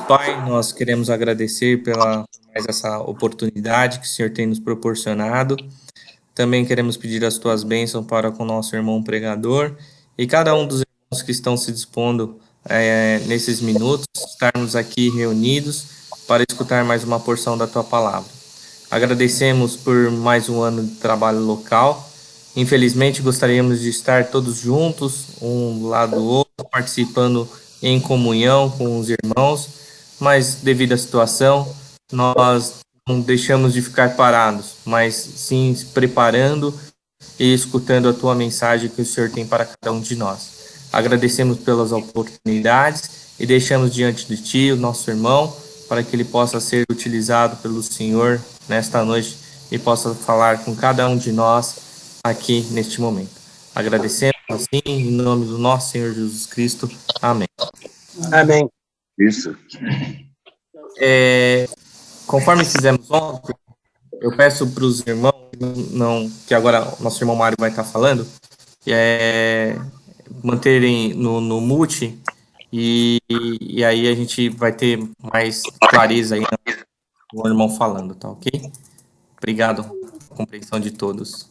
Pai, nós queremos agradecer pela mais essa oportunidade que o Senhor tem nos proporcionado. Também queremos pedir as tuas bênçãos para com o nosso irmão pregador e cada um dos irmãos que estão se dispondo nesses minutos, estarmos aqui reunidos para escutar mais uma porção da tua palavra. Agradecemos por mais um ano de trabalho local. Infelizmente, gostaríamos de estar todos juntos, um lado do outro, participando em comunhão com os irmãos, mas devido à situação, nós não deixamos de ficar parados, mas sim se preparando e escutando a tua mensagem que o Senhor tem para cada um de nós. Agradecemos pelas oportunidades e deixamos diante de ti o nosso irmão, para que ele possa ser utilizado pelo Senhor nesta noite e possa falar com cada um de nós aqui neste momento. Agradecemos assim, em nome do nosso Senhor Jesus Cristo. Amém. Amém. Isso. Conforme fizemos ontem, eu peço para os irmãos, que agora o nosso irmão Mário vai estar falando, manterem no mute, e aí a gente vai ter mais clareza aí o irmão falando, tá ok? Obrigado pela compreensão de todos.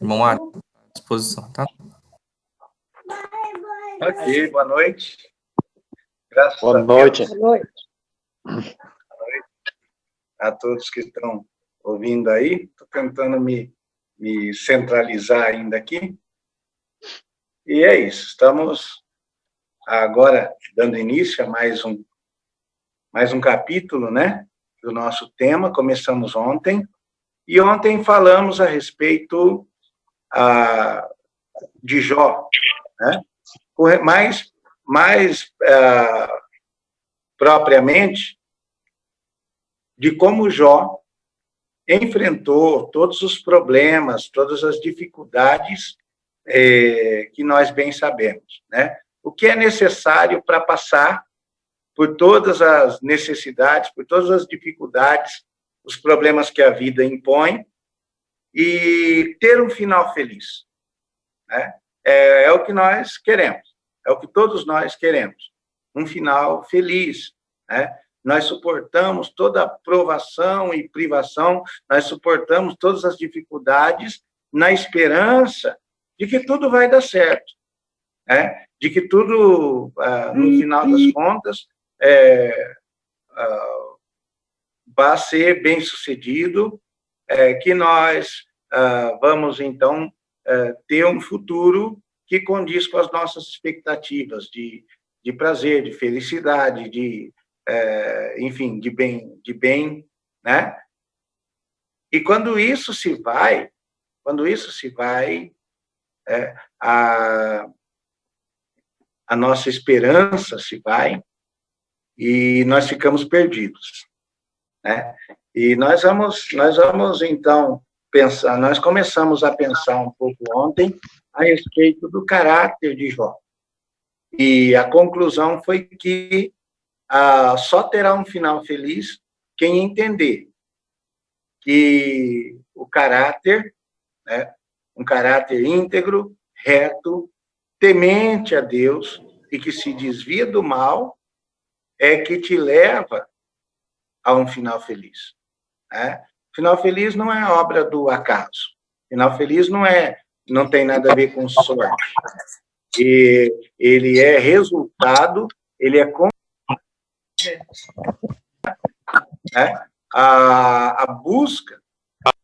Irmão Mário, à disposição, tá? Ok, boa noite. Graças Boa a noite. Deus. Boa noite a todos que estão ouvindo aí. Estou tentando me centralizar ainda aqui. E é isso, estamos agora dando início a mais um capítulo, né, do nosso tema. Começamos ontem, e ontem falamos a respeito de Jó, né? Mais propriamente, de como Jó enfrentou todos os problemas, todas as dificuldades que nós bem sabemos, né? O que é necessário para passar por todas as necessidades, por todas as dificuldades, os problemas que a vida impõe, e ter um final feliz, né? É o que nós queremos, é o que todos nós queremos, um final feliz, né? Nós suportamos toda a provação e privação, nós suportamos todas as dificuldades na esperança de que tudo vai dar certo, né? De que tudo, no final das contas, vai ser bem sucedido, que nós vamos, então, ter um futuro que condiz com as nossas expectativas de prazer, de felicidade, enfim, de bem, né? E quando isso se vai, a nossa esperança se vai e nós ficamos perdidos, né? E nós vamos então pensar, nós começamos a pensar um pouco ontem a respeito do caráter de Jó. E a conclusão foi que só terá um final feliz quem entender que o caráter, né, um caráter íntegro, reto, temente a Deus e que se desvia do mal, é que te leva a um final feliz, né? Final feliz não é obra do acaso. Final feliz não tem nada a ver com sorte. E ele é resultado, ele é né, a busca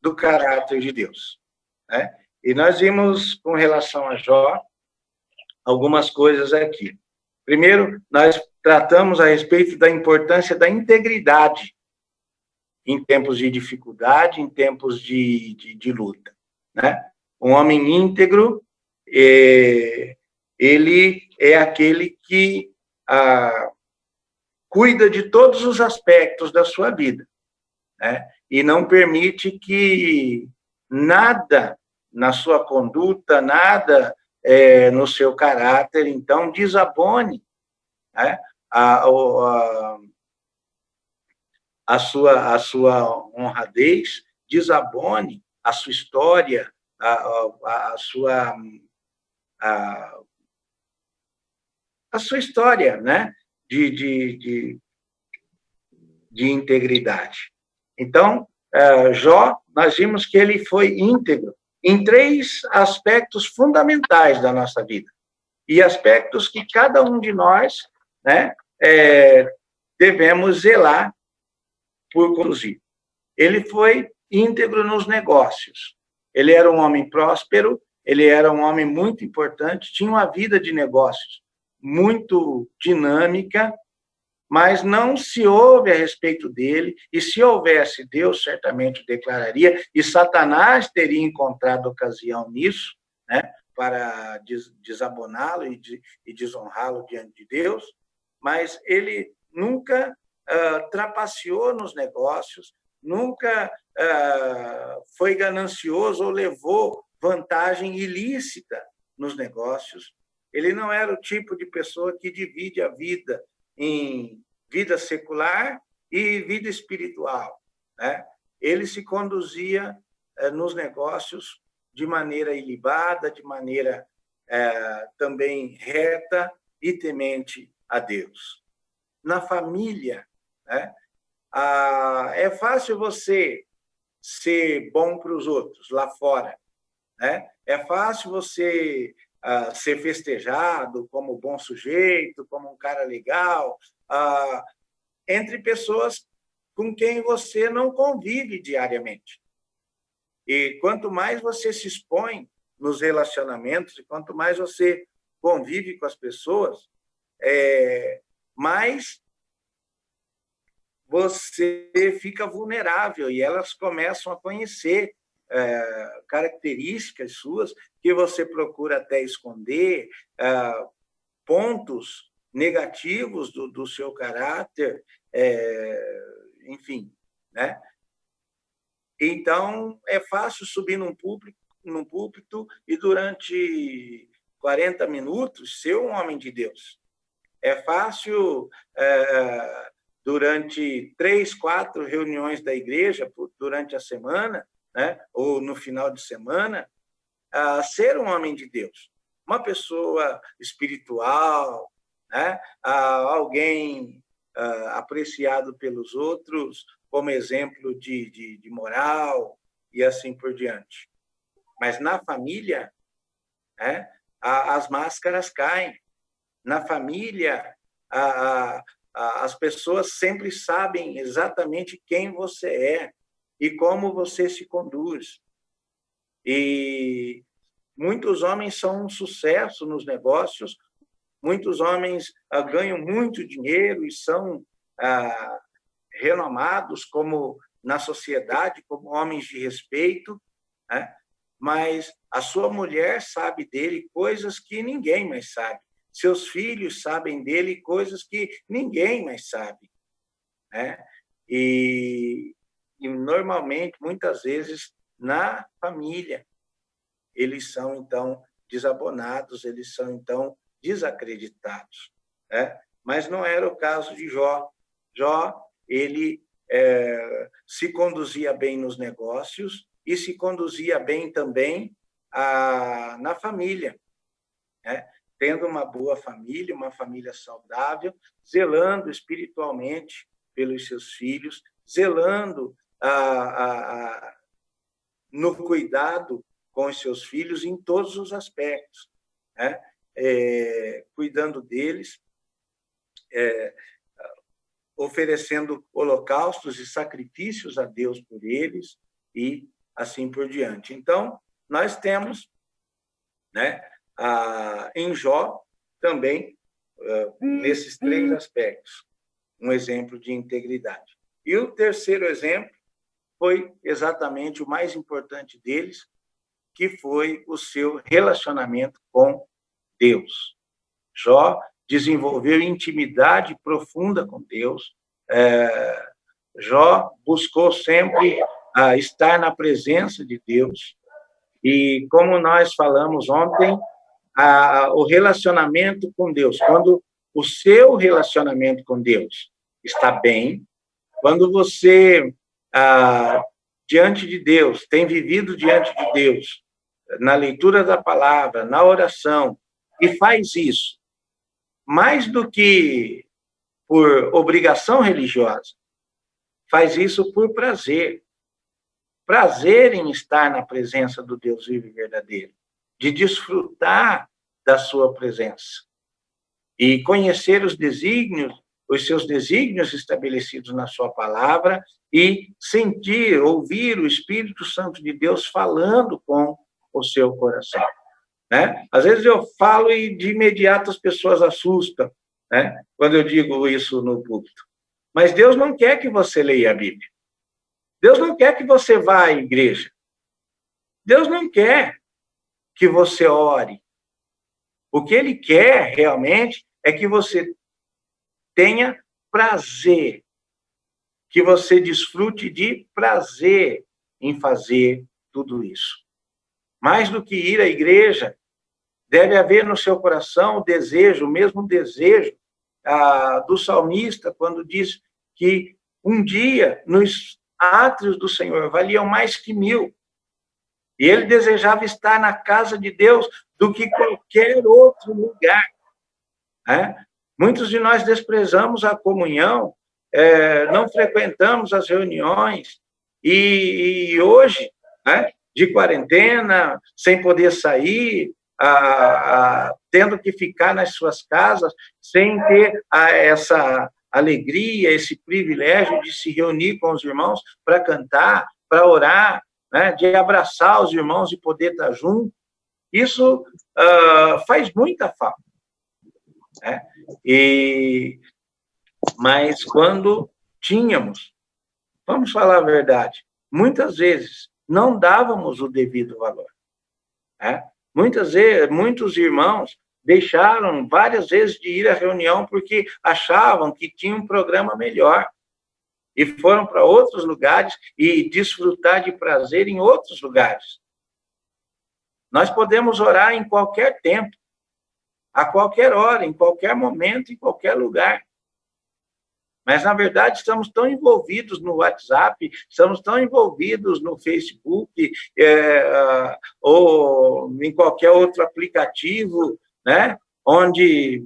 do caráter de Deus, né? E nós vimos, com relação a Jó, algumas coisas aqui. Primeiro, nós tratamos a respeito da importância da integridade em tempos de dificuldade, em tempos de luta, né? Um homem íntegro, ele é aquele que cuida de todos os aspectos da sua vida, né? E não permite que nada na sua conduta, nada no seu caráter, então, desabone, né, a sua honradez, desabone a sua história, a sua história, né? de integridade. Então, Jó, nós vimos que ele foi íntegro em 3 aspectos fundamentais da nossa vida, e aspectos que cada um de nós, né, devemos zelar por conduzir. Ele foi íntegro nos negócios. Ele era um homem próspero, ele era um homem muito importante, tinha uma vida de negócios muito dinâmica, mas não se ouve a respeito dele, e se houvesse, Deus certamente o declararia, e Satanás teria encontrado ocasião nisso, né, para desaboná-lo e desonrá-lo diante de Deus, mas ele nunca trapaceou nos negócios, nunca foi ganancioso ou levou vantagem ilícita nos negócios. Ele não era o tipo de pessoa que divide a vida em vida secular e vida espiritual, né? Ele se conduzia nos negócios de maneira ilibada, de maneira também reta e temente a Deus. Na família, né, é fácil você ser bom para os outros lá fora, né? É fácil você ser festejado como bom sujeito, como um cara legal, entre pessoas com quem você não convive diariamente. E quanto mais você se expõe nos relacionamentos, e quanto mais você convive com as pessoas, mais você fica vulnerável e elas começam a conhecer características suas que você procura até esconder, pontos negativos do seu caráter, enfim, né? Então, é fácil subir num púlpito e durante 40 minutos ser um homem de Deus. É fácil, durante 3, 4 reuniões da igreja, durante a semana, né, ou no final de semana, ser um homem de Deus, uma pessoa espiritual, né, alguém apreciado pelos outros como exemplo de moral e assim por diante. Mas na família, né, as máscaras caem. Na família, as pessoas sempre sabem exatamente quem você é e como você se conduz. E muitos homens são um sucesso nos negócios, muitos homens ganham muito dinheiro e são renomados como na sociedade, como homens de respeito, né? Mas a sua mulher sabe dele coisas que ninguém mais sabe. Seus filhos sabem dele coisas que ninguém mais sabe, né? E normalmente, muitas vezes, na família, eles são, então, desabonados, eles são, então, desacreditados, né? Mas não era o caso de Jó. Jó, ele se conduzia bem nos negócios e se conduzia bem também na família, né? Tendo uma boa família, uma família saudável, zelando espiritualmente pelos seus filhos, zelando no cuidado com os seus filhos em todos os aspectos, né? Cuidando deles, oferecendo holocaustos e sacrifícios a Deus por eles e assim por diante. Então, nós temos, né, em Jó também, nesses 3 aspectos, um exemplo de integridade. E o terceiro exemplo foi exatamente o mais importante deles, que foi o seu relacionamento com Deus. Jó desenvolveu intimidade profunda com Deus. Jó buscou sempre estar na presença de Deus. E, como nós falamos ontem, o relacionamento com Deus, quando o seu relacionamento com Deus está bem, quando você, diante de Deus, tem vivido diante de Deus, na leitura da palavra, na oração, e faz isso, mais do que por obrigação religiosa. Faz isso por prazer. Prazer em estar na presença do Deus vivo e verdadeiro, de desfrutar da sua presença e conhecer os seus desígnios estabelecidos na sua palavra e sentir, ouvir o Espírito Santo de Deus falando com o seu coração. Né? Às vezes eu falo e de imediato as pessoas assustam, né? Quando eu digo isso no púlpito. Mas Deus não quer que você leia a Bíblia. Deus não quer que você vá à igreja. Deus não quer que você ore. O que Ele quer realmente é que você tenha prazer, que você desfrute de prazer em fazer tudo isso. Mais do que ir à igreja, deve haver no seu coração o desejo, o mesmo desejo do salmista, quando diz que um dia nos átrios do Senhor valiam mais que 1000. E ele desejava estar na casa de Deus do que qualquer outro lugar. Né? Muitos de nós desprezamos a comunhão, não frequentamos as reuniões, e hoje, né, de quarentena, sem poder sair, tendo que ficar nas suas casas, sem ter essa alegria, esse privilégio de se reunir com os irmãos para cantar, para orar, né, de abraçar os irmãos e poder estar junto. Isso faz muita falta. Né? Mas quando tínhamos, vamos falar a verdade, muitas vezes não dávamos o devido valor. Né? Muitas vezes, muitos irmãos deixaram várias vezes de ir à reunião porque achavam que tinha um programa melhor e foram para outros lugares e desfrutar de prazer em outros lugares. Nós podemos orar em qualquer tempo, a qualquer hora, em qualquer momento, em qualquer lugar. Mas, na verdade, estamos tão envolvidos no WhatsApp, estamos tão envolvidos no Facebook, ou em qualquer outro aplicativo, né, onde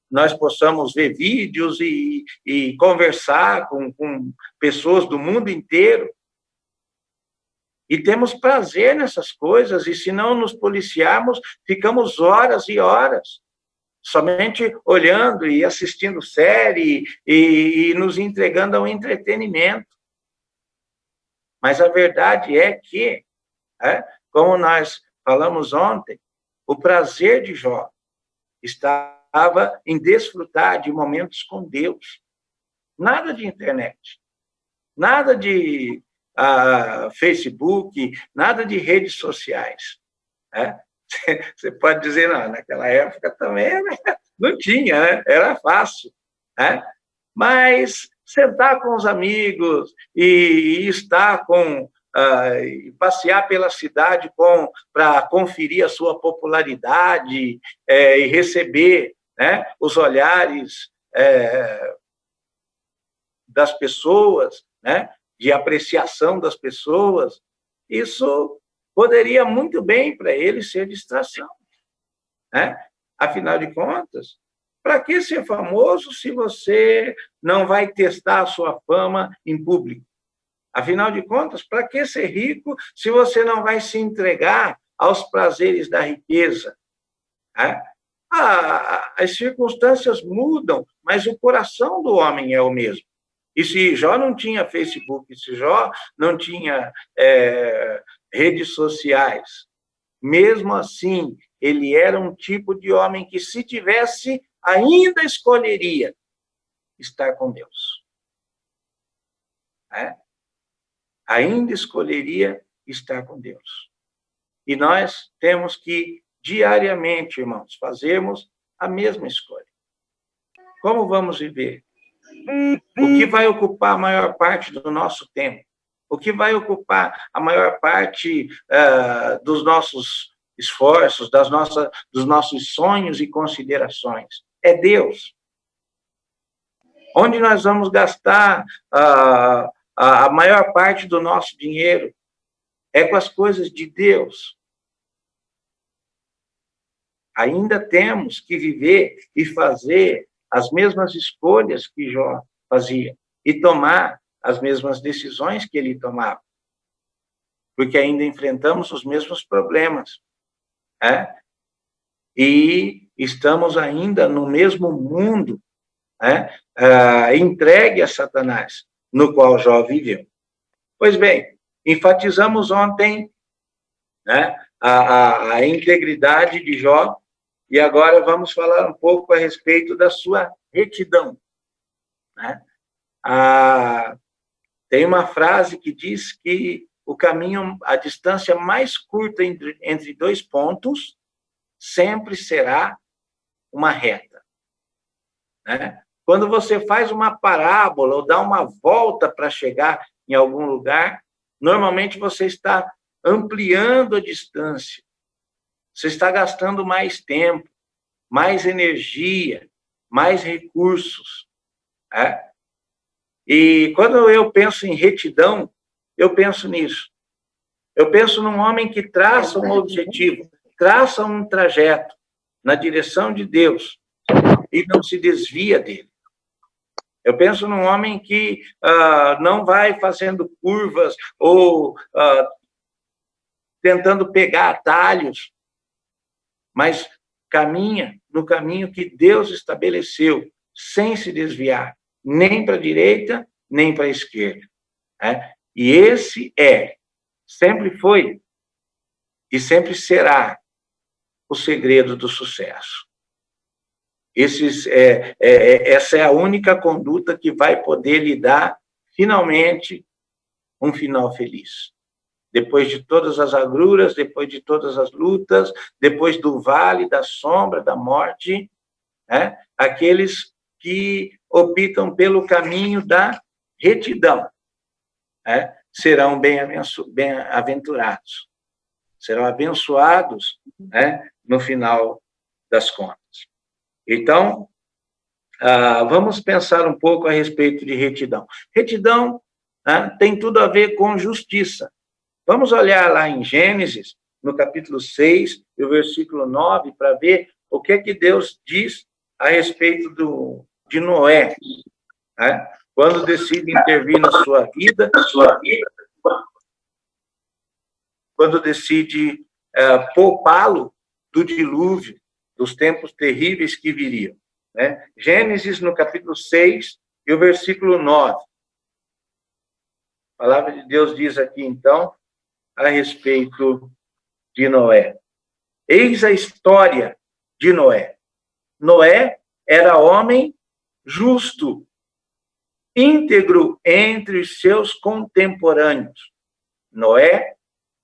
nós possamos ver vídeos e conversar com pessoas do mundo inteiro. E temos prazer nessas coisas, e se não nos policiarmos, ficamos horas e horas somente olhando e assistindo série e nos entregando ao entretenimento. Mas a verdade é que, como nós falamos ontem, o prazer de Jó estava em desfrutar de momentos com Deus. Nada de internet, nada de Facebook, nada de redes sociais. Você pode dizer, não, naquela época também não tinha, né? Era fácil. Né? Mas sentar com os amigos e estar e passear pela cidade para conferir a sua popularidade e receber, né, os olhares das pessoas, né, de apreciação das pessoas, isso poderia muito bem para ele ser distração. Né? Afinal de contas, para que ser famoso se você não vai testar a sua fama em público? Afinal de contas, para que ser rico se você não vai se entregar aos prazeres da riqueza? Né? As circunstâncias mudam, mas o coração do homem é o mesmo. E se Jó não tinha Facebook, se Jó não tinha redes sociais, mesmo assim, ele era um tipo de homem que, se tivesse, ainda escolheria estar com Deus. Ainda escolheria estar com Deus. E nós temos que, diariamente, irmãos, fazermos a mesma escolha. Como vamos viver? O que vai ocupar a maior parte do nosso tempo? O que vai ocupar a maior parte dos nossos esforços, dos nossos sonhos e considerações? É Deus. Onde nós vamos gastar a maior parte do nosso dinheiro? É com as coisas de Deus. Ainda temos que viver e fazer as mesmas escolhas que Jó fazia e tomar as mesmas decisões que ele tomava, porque ainda enfrentamos os mesmos problemas, né? E estamos ainda no mesmo mundo, né? Entregue a Satanás, no qual Jó viveu. Pois bem, enfatizamos ontem, né, a integridade de Jó, e agora vamos falar um pouco a respeito da sua retidão, né? Tem uma frase que diz que o caminho, a distância mais curta entre dois pontos sempre será uma reta, né? Quando você faz uma parábola ou dá uma volta para chegar em algum lugar, normalmente você está ampliando a distância, você está gastando mais tempo, mais energia, mais recursos, né? E quando eu penso em retidão, eu penso nisso. Eu penso num homem que traça um objetivo, traça um trajeto na direção de Deus e não se desvia dele. Eu penso num homem que não vai fazendo curvas ou tentando pegar atalhos, mas caminha no caminho que Deus estabeleceu, sem se desviar, nem para a direita, nem para a esquerda, né? E esse sempre foi e sempre será o segredo do sucesso. Essa é a única conduta que vai poder lhe dar, finalmente, um final feliz. Depois de todas as agruras, depois de todas as lutas, depois do vale, da sombra, da morte, né? Aqueles que optam pelo caminho da retidão, né? Serão bem-aventurados, serão abençoados, né? No final das contas. Então, vamos pensar um pouco a respeito de retidão. Retidão, né, tem tudo a ver com justiça. Vamos olhar lá em Gênesis, no capítulo 6, e o versículo 9, para ver o que é que Deus diz a respeito de Noé, né? Quando decide intervir na sua vida, quando decide poupá-lo do dilúvio, dos tempos terríveis que viriam, né? Gênesis, no capítulo 6, e o versículo 9. A palavra de Deus diz aqui, então, a respeito de Noé. Eis a história de Noé. Noé era homem justo, íntegro entre os seus contemporâneos. Noé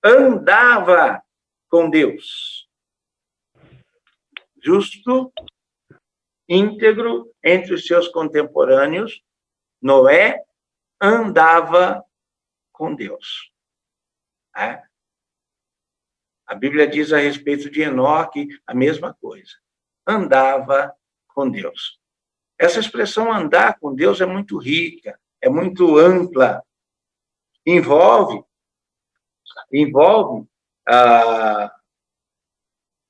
andava com Deus. Justo, íntegro entre os seus contemporâneos, Noé andava com Deus. A Bíblia diz a respeito de Enoque a mesma coisa. Andava com Deus. Essa expressão andar com Deus é muito rica, é muito ampla. Envolve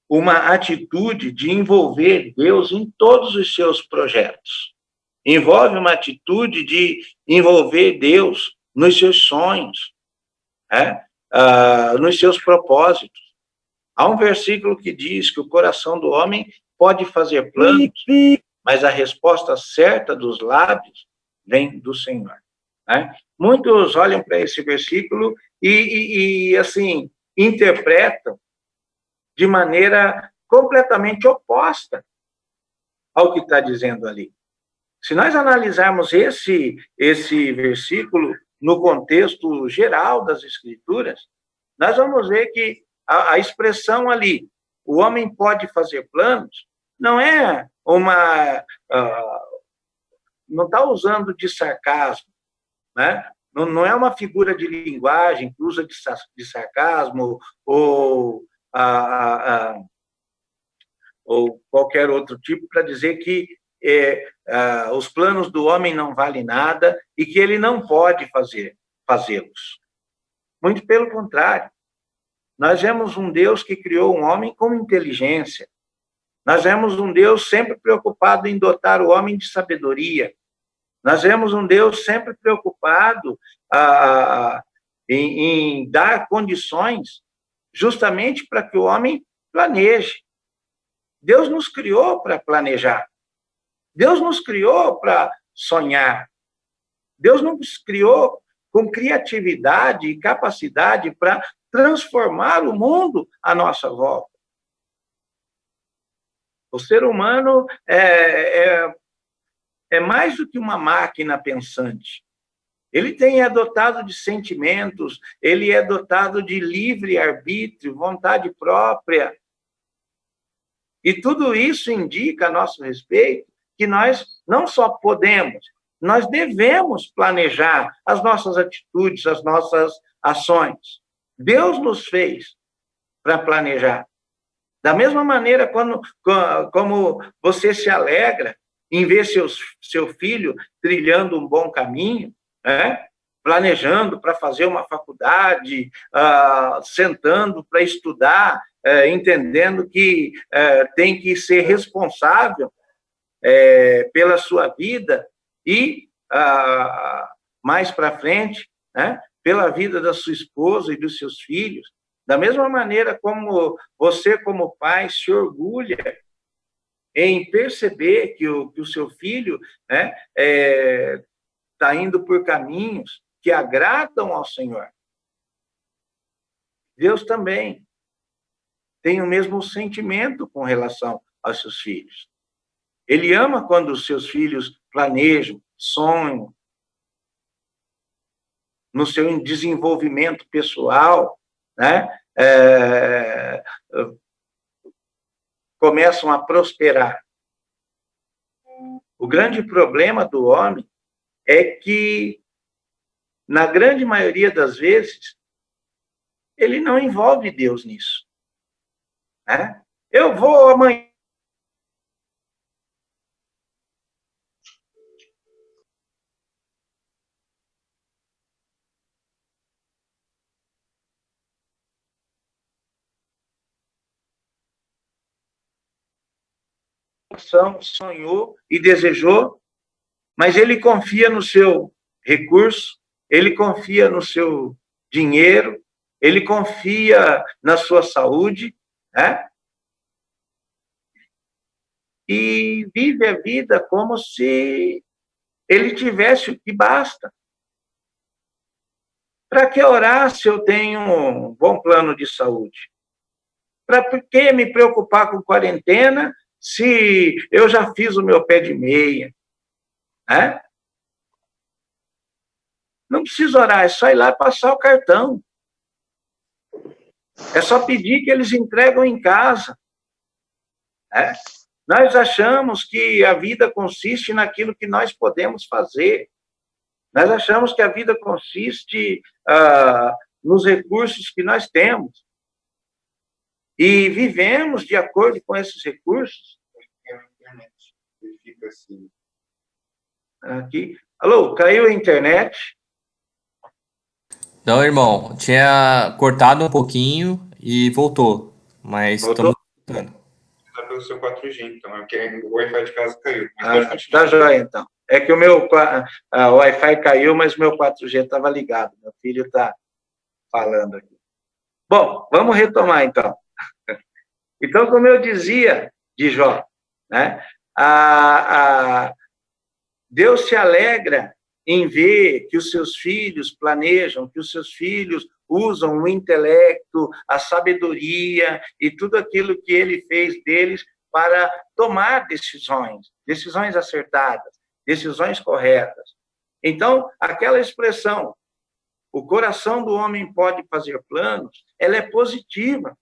uma atitude de envolver Deus em todos os seus projetos. Envolve uma atitude de envolver Deus nos seus sonhos, né? Nos seus propósitos. Há um versículo que diz que o coração do homem pode fazer planos, mas a resposta certa dos lábios vem do Senhor, né? Muitos olham para esse versículo e assim, interpretam de maneira completamente oposta ao que está dizendo ali. Se nós analisarmos esse versículo no contexto geral das Escrituras, nós vamos ver que a expressão ali, o homem pode fazer planos, não é não está usando de sarcasmo, né? Não é uma figura de linguagem que usa de sarcasmo ou qualquer outro tipo para dizer que os planos do homem não valem nada e que ele não pode fazê-los. Muito pelo contrário. Nós vemos um Deus que criou um homem com inteligência. Nós vemos um Deus sempre preocupado em dotar o homem de sabedoria. Nós vemos um Deus sempre preocupado em dar condições justamente para que o homem planeje. Deus nos criou para planejar. Deus nos criou para sonhar. Deus nos criou com criatividade e capacidade para transformar o mundo à nossa volta. O ser humano é mais do que uma máquina pensante. Ele é dotado de sentimentos, ele é dotado de livre-arbítrio, vontade própria. E tudo isso indica a nosso respeito que nós não só podemos, nós devemos planejar as nossas atitudes, as nossas ações. Deus nos fez para planejar. Da mesma maneira, como você se alegra em ver seu filho trilhando um bom caminho, né? Planejando para fazer uma faculdade, sentando para estudar, entendendo que tem que ser responsável pela sua vida e, mais para frente, né? Pela vida da sua esposa e dos seus filhos. Da mesma maneira como você, como pai, se orgulha em perceber que o seu filho, né, está indo por caminhos que agradam ao Senhor. Deus também tem o mesmo sentimento com relação aos seus filhos. Ele ama quando os seus filhos planejam, sonham, no seu desenvolvimento pessoal, né? Começam a prosperar. O grande problema do homem é que, na grande maioria das vezes, ele não envolve Deus nisso. Né? Eu vou amanhã. Sonhou e desejou, mas ele confia no seu recurso, ele confia no seu dinheiro, ele confia na sua saúde, né? E vive a vida como se ele tivesse o que basta. Para que orar se eu tenho um bom plano de saúde? Para que me preocupar com quarentena se eu já fiz o meu pé de meia? Né? Não precisa orar, é só ir lá passar o cartão. É só pedir que eles entregam em casa. Né? Nós achamos que a vida consiste naquilo que nós podemos fazer. Nós achamos que a vida consiste nos recursos que nós temos. E vivemos de acordo com esses recursos. Aqui. Alô, caiu a internet? Não, irmão, tinha cortado um pouquinho e voltou, mas Voltou? estamos voltando. Tá pelo seu 4G, então, é porque o Wi-Fi de casa caiu. Tá joia, então. É que o meu Wi-Fi caiu, mas o meu 4G estava ligado. Meu filho está falando aqui. Bom, vamos retomar, então. Então, como eu dizia de Jó, né? Deus se alegra em ver que os seus filhos planejam, que os seus filhos usam o intelecto, a sabedoria e tudo aquilo que ele fez deles para tomar decisões acertadas, decisões corretas. Então, aquela expressão, o coração do homem pode fazer planos, ela é positiva.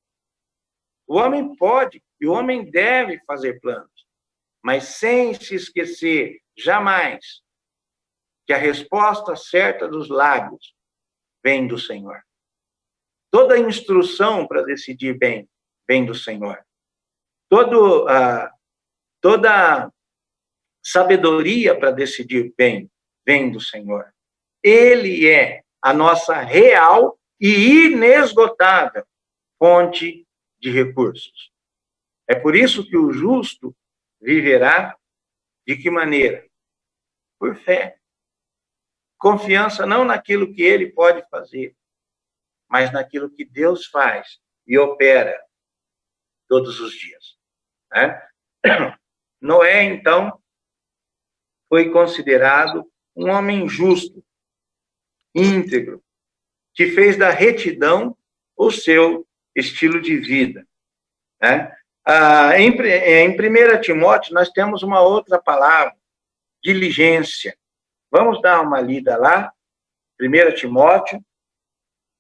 O homem pode e o homem deve fazer planos, mas sem se esquecer jamais que a resposta certa dos lábios vem do Senhor. Toda instrução para decidir bem vem do Senhor. Toda sabedoria para decidir bem vem do Senhor. Ele é a nossa real e inesgotável fonte de recursos. É por isso que o justo viverá de que maneira? Por fé. Confiança não naquilo que ele pode fazer, mas naquilo que Deus faz e opera todos os dias. Né? Noé, então, foi considerado um homem justo, íntegro, que fez da retidão o seu estilo de vida. Né? Em 1 Timóteo, nós temos uma outra palavra, diligência. Vamos dar uma lida lá, 1 Timóteo,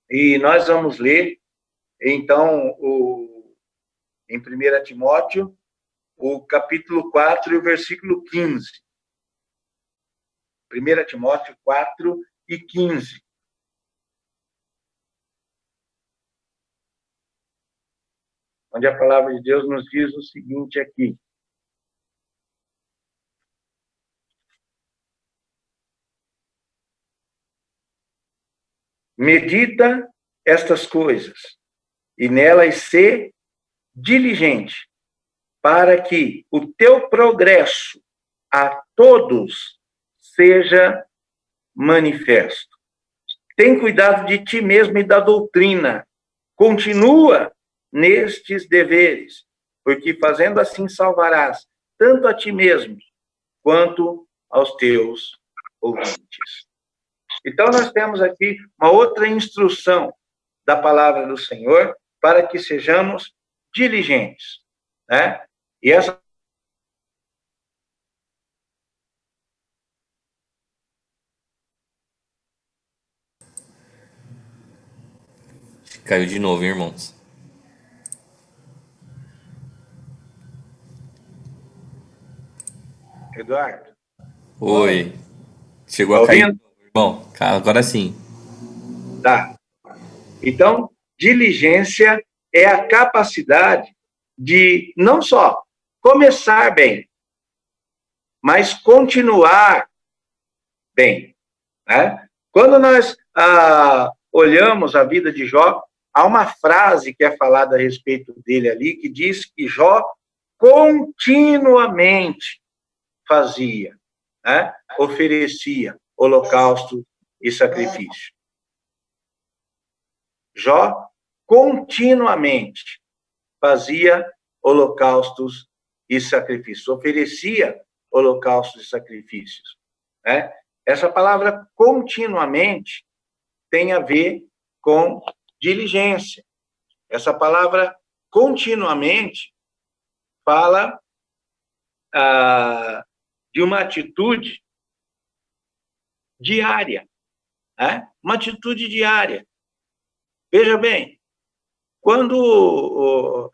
e nós vamos ler, então, em 1 Timóteo, o capítulo 4 e o versículo 15. 1 Timóteo 4 e 15. Onde a palavra de Deus nos diz o seguinte aqui. Medita estas coisas, e nelas sê diligente, para que o teu progresso a todos seja manifesto. Tem cuidado de ti mesmo e da doutrina. Continua nestes deveres, porque fazendo assim salvarás tanto a ti mesmo quanto aos teus ouvintes. Então, nós temos aqui uma outra instrução da palavra do Senhor para que sejamos diligentes, né? E essa Caiu de novo, hein, irmãos? Eduardo, Oi. Chegou tá a cair, ouvindo? irmão. Agora sim. Tá. Então, diligência é a capacidade de não só começar bem, mas continuar bem. Né? Quando nós olhamos a vida de Jó, há uma frase que é falada a respeito dele ali, que diz que Jó continuamente fazia, né? Oferecia holocausto e sacrifício. Jó continuamente fazia holocaustos e sacrifícios, oferecia holocaustos e sacrifícios. Né? Essa palavra continuamente tem a ver com diligência. Essa palavra continuamente fala de uma atitude diária, né? Uma atitude diária. Veja bem, quando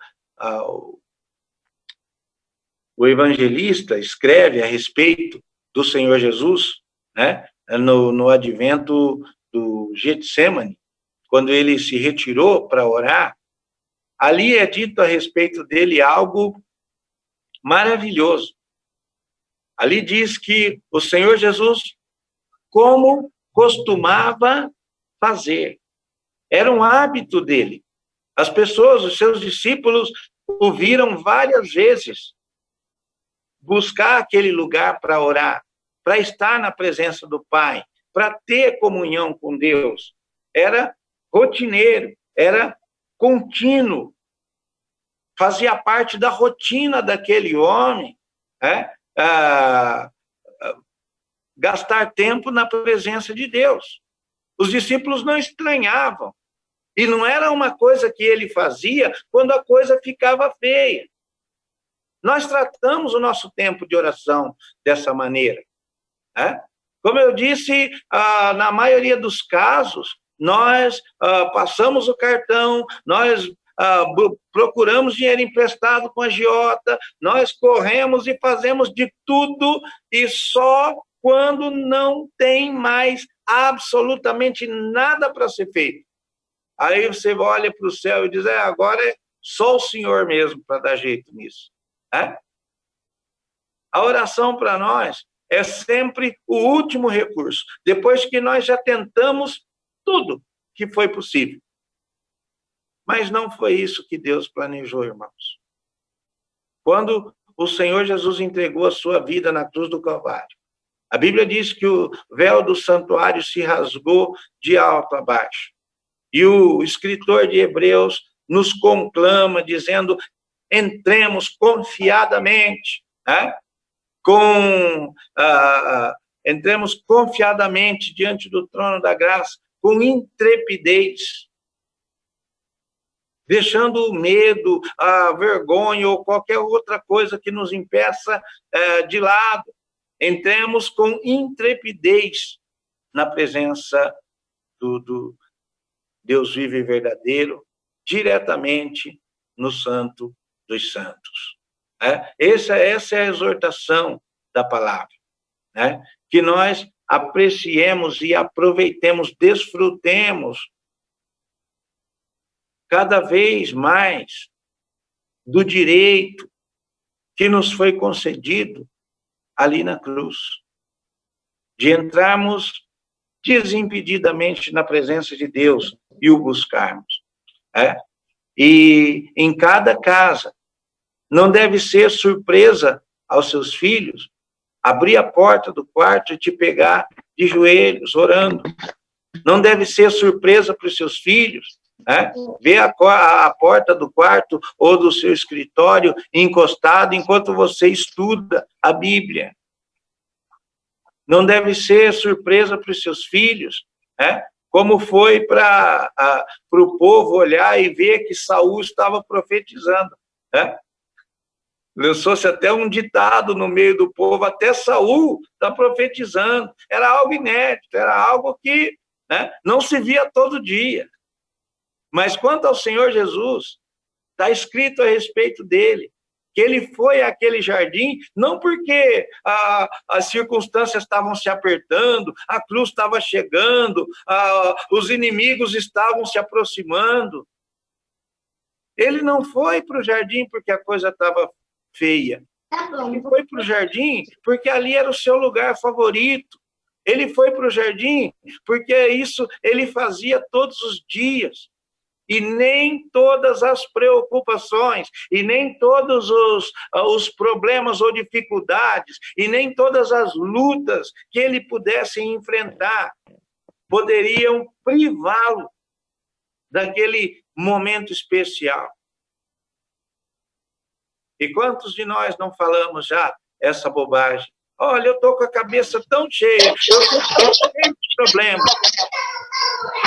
o evangelista escreve a respeito do Senhor Jesus, né, no advento do Getsemane, quando ele se retirou para orar, ali é dito a respeito dele algo maravilhoso. Ali diz que o Senhor Jesus, como costumava fazer, era um hábito dele. As pessoas, os seus discípulos, o viram várias vezes buscar aquele lugar para orar, para estar na presença do Pai, para ter comunhão com Deus. Era rotineiro, era contínuo, fazia parte da rotina daquele homem, né? Gastar tempo na presença de Deus. Os discípulos não estranhavam, e não era uma coisa que ele fazia quando a coisa ficava feia. Nós tratamos o nosso tempo de oração dessa maneira. Né? Como eu disse, na maioria dos casos, nós passamos o cartão, nós procuramos dinheiro emprestado com a agiota, nós corremos e fazemos de tudo, e só quando não tem mais absolutamente nada para ser feito. Aí você olha para o céu e diz, agora é só o Senhor mesmo para dar jeito nisso. Né? A oração para nós é sempre o último recurso, depois que nós já tentamos tudo que foi possível. Mas não foi isso que Deus planejou, irmãos. quando o Senhor Jesus entregou a sua vida na cruz do Calvário. A Bíblia diz que o véu do santuário se rasgou de alto a baixo. E o escritor de Hebreus nos conclama, dizendo: entremos confiadamente, né? Entremos confiadamente diante do trono da graça, com intrepidez, deixando o medo, a vergonha ou qualquer outra coisa que nos impeça de lado. Entremos com intrepidez na presença do Deus vivo e verdadeiro, diretamente no Santo dos Santos. Essa é a exortação da palavra, né? Que nós apreciemos e aproveitemos, desfrutemos cada vez mais do direito que nos foi concedido ali na cruz, de entrarmos desimpedidamente na presença de Deus e o buscarmos. E em cada casa, não deve ser surpresa aos seus filhos abrir a porta do quarto e te pegar de joelhos, orando. Não deve ser surpresa para os seus filhos ver a porta do quarto ou do seu escritório encostado enquanto você estuda a Bíblia. Não deve ser surpresa para os seus filhos, como foi para o povo olhar e ver que Saul estava profetizando. Lançou-se até um ditado no meio do povo: até Saul está profetizando. Era algo inédito, era algo que não se via todo dia. Mas quanto ao Senhor Jesus, está escrito a respeito dele, que ele foi àquele jardim, não porque as circunstâncias estavam se apertando, a cruz estava chegando, os inimigos estavam se aproximando. Ele não foi para o jardim porque a coisa estava feia. Ele foi para o jardim porque ali era o seu lugar favorito. Ele foi para o jardim porque isso ele fazia todos os dias. E nem todas as preocupações, e nem todos os problemas ou dificuldades, e nem todas as lutas que ele pudesse enfrentar poderiam privá-lo daquele momento especial. E quantos de nós não falamos já essa bobagem? Olha, eu estou com a cabeça tão cheia, eu estou tão cheio de problemas,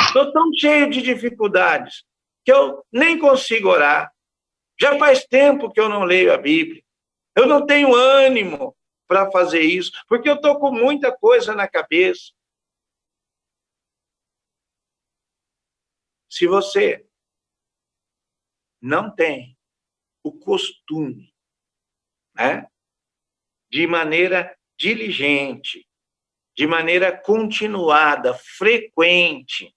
estou tão cheio de dificuldades, que eu nem consigo orar. Já faz tempo que eu não leio a Bíblia. Eu não tenho ânimo para fazer isso, porque eu estou com muita coisa na cabeça. Se você não tem o costume, de maneira diligente, de maneira continuada, frequente,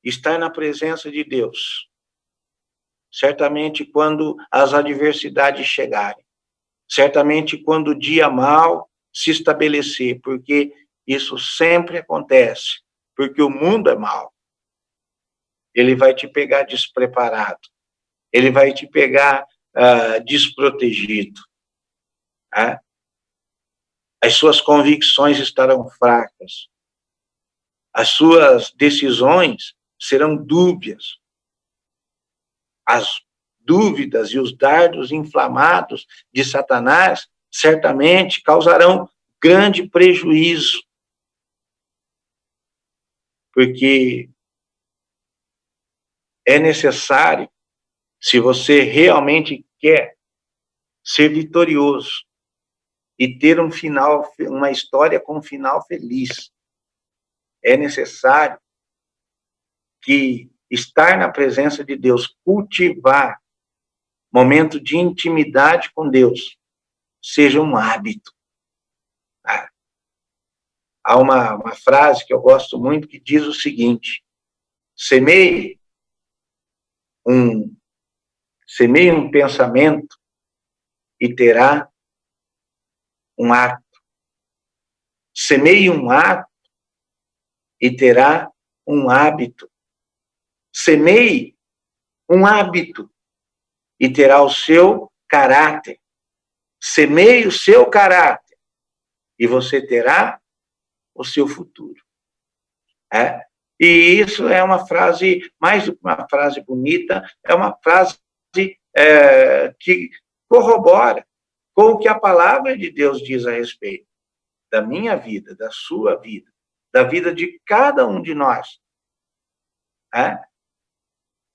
estar na presença de Deus, certamente quando as adversidades chegarem, certamente quando o dia mau se estabelecer, porque isso sempre acontece, porque o mundo é mau. Ele vai te pegar despreparado, ele vai te pegar desprotegido. As suas convicções estarão fracas, as suas decisões serão dúbias. As dúvidas e os dardos inflamados de Satanás certamente causarão grande prejuízo. Porque é necessário, se você realmente quer ser vitorioso e ter um final, uma história com um final feliz, é necessário que estar na presença de Deus, cultivar momento de intimidade com Deus, seja um hábito. Há uma frase que eu gosto muito que diz o seguinte: semeie um pensamento e terá um ato. Semeie um ato e terá um hábito. Semeie um hábito e terá o seu caráter. Semeie o seu caráter e você terá o seu futuro. E isso é uma frase, mais do que uma frase bonita, é uma frase que corrobora com o que a palavra de Deus diz a respeito da minha vida, da sua vida, da vida de cada um de nós.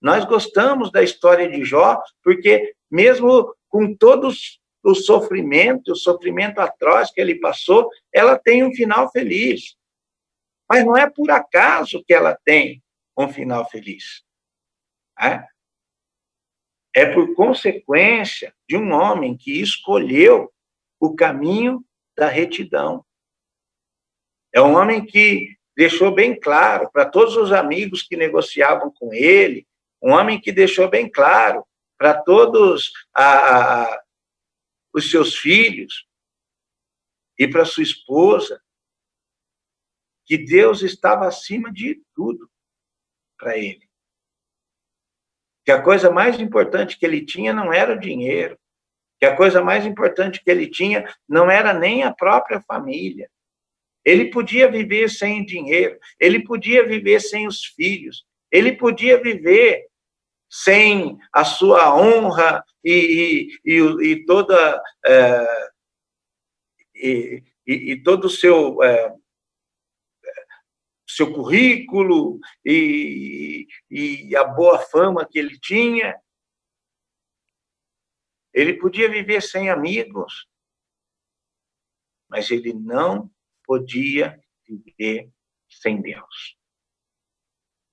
Nós gostamos da história de Jó, porque mesmo com todos o sofrimento atroz que ele passou, ela tem um final feliz. Mas não é por acaso que ela tem um final feliz. É por consequência de um homem que escolheu o caminho da retidão. É um homem que deixou bem claro para todos os amigos que negociavam com ele, um homem que deixou bem claro para todos os seus filhos e para sua esposa, que Deus estava acima de tudo para ele. Que a coisa mais importante que ele tinha não era o dinheiro, que a coisa mais importante que ele tinha não era nem a própria família. Ele podia viver sem dinheiro, ele podia viver sem os filhos, ele podia viver sem a sua honra e toda e todo o seu currículo e a boa fama que ele tinha. Ele podia viver sem amigos, mas ele não podia viver sem Deus.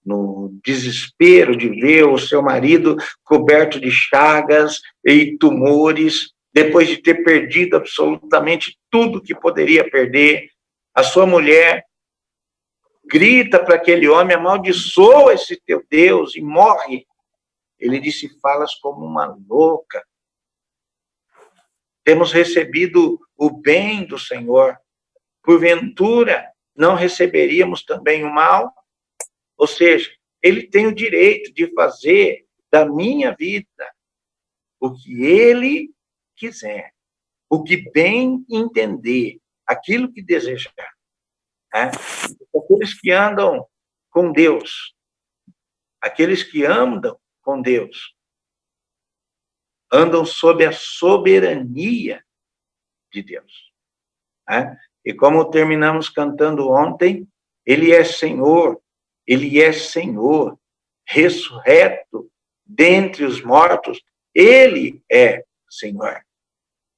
No desespero de ver o seu marido coberto de chagas e tumores, depois de ter perdido absolutamente tudo que poderia perder, a sua mulher grita para aquele homem: amaldiçoa esse teu Deus e morre. Ele disse: falas como uma louca. Temos recebido o bem do Senhor. Porventura, não receberíamos também o mal? Ou seja, ele tem o direito de fazer da minha vida o que ele quiser, o que bem entender, aquilo que desejar. Aqueles que andam com Deus, aqueles que andam com Deus, andam sob a soberania de Deus. E como terminamos cantando ontem, ele é Senhor, ressurreto dentre os mortos, ele é Senhor.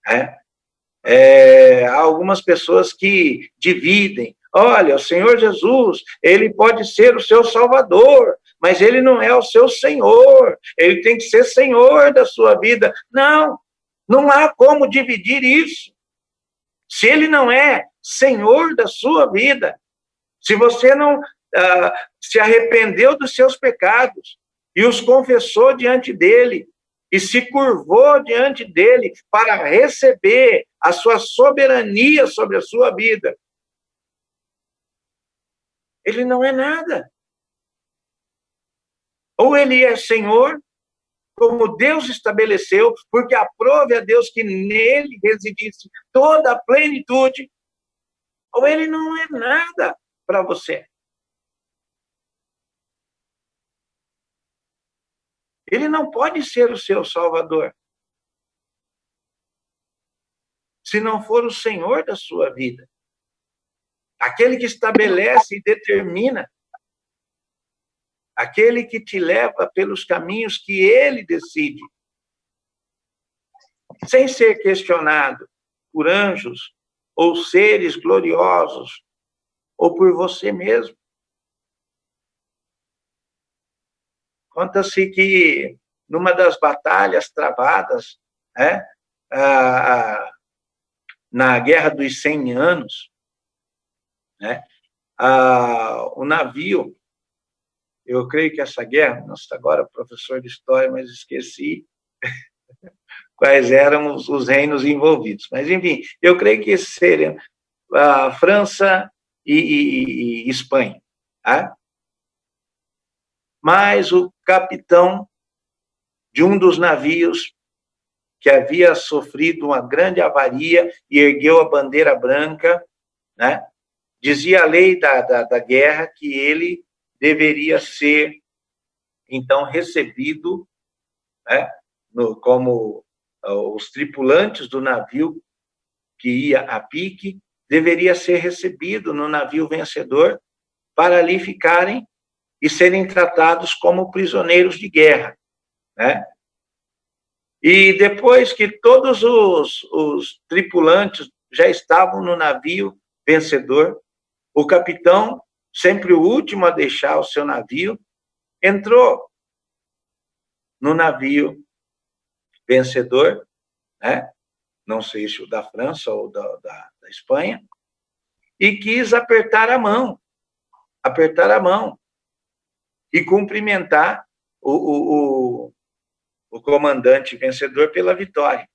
Há algumas pessoas que dividem. Olha, o Senhor Jesus, ele pode ser o seu Salvador, mas ele não é o seu Senhor. Ele tem que ser Senhor da sua vida. Não, não há como dividir isso. Se ele não é Senhor da sua vida, se você não se arrependeu dos seus pecados e os confessou diante dele, e se curvou diante dele para receber a sua soberania sobre a sua vida, ele não é nada. Ou ele é Senhor, como Deus estabeleceu, porque aprove a Deus que nele residisse toda a plenitude, ou ele não é nada para você. Ele não pode ser o seu Salvador se não for o Senhor da sua vida. Aquele que estabelece e determina. Aquele que te leva pelos caminhos que ele decide. Sem ser questionado por anjos ou seres gloriosos ou por você mesmo. Conta-se que numa das batalhas travadas, na Guerra dos 100 Anos, o navio, eu creio que essa guerra, nossa, agora professor de história, mas esqueci quais eram os reinos envolvidos. Mas, enfim, eu creio que seriam a França e Espanha. Mas o capitão de um dos navios que havia sofrido uma grande avaria e ergueu a bandeira branca, né? Dizia a lei da guerra que ele deveria ser, então, recebido, né? Como os tripulantes do navio que ia a pique, deveria ser recebido no navio vencedor para ali ficarem e serem tratados como prisioneiros de guerra, né? E depois que todos os tripulantes já estavam no navio vencedor, o capitão, sempre o último a deixar o seu navio, entrou no navio vencedor, né? Não sei se o da França ou da Espanha, e quis apertar a mão e cumprimentar o comandante vencedor pela vitória.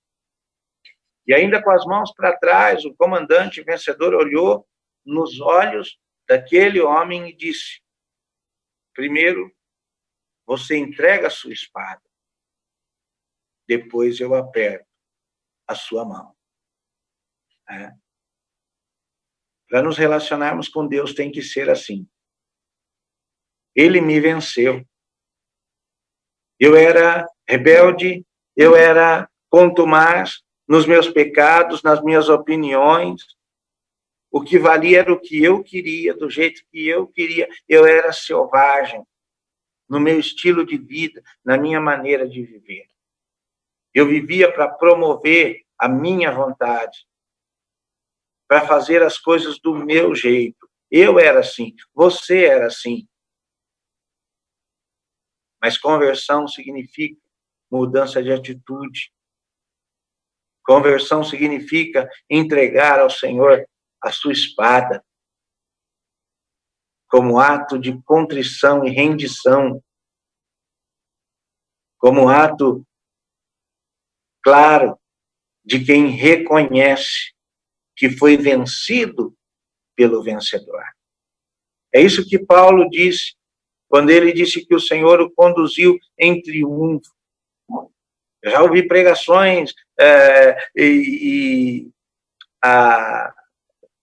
E ainda com as mãos para trás, o comandante vencedor olhou nos olhos daquele homem e disse: primeiro, você entrega a sua espada, depois eu aperto a sua mão. Para nos relacionarmos com Deus tem que ser assim. Ele me venceu. Eu era rebelde, eu era contumaz nos meus pecados, nas minhas opiniões. O que valia era o que eu queria, do jeito que eu queria. Eu era selvagem no meu estilo de vida, na minha maneira de viver. Eu vivia para promover a minha vontade, para fazer as coisas do meu jeito. Eu era assim, você era assim. Mas conversão significa mudança de atitude. Conversão significa entregar ao Senhor a sua espada, como ato de contrição e rendição, como ato claro de quem reconhece que foi vencido pelo vencedor. É isso que Paulo disse, quando ele disse que o Senhor o conduziu em triunfo. Eu já ouvi pregações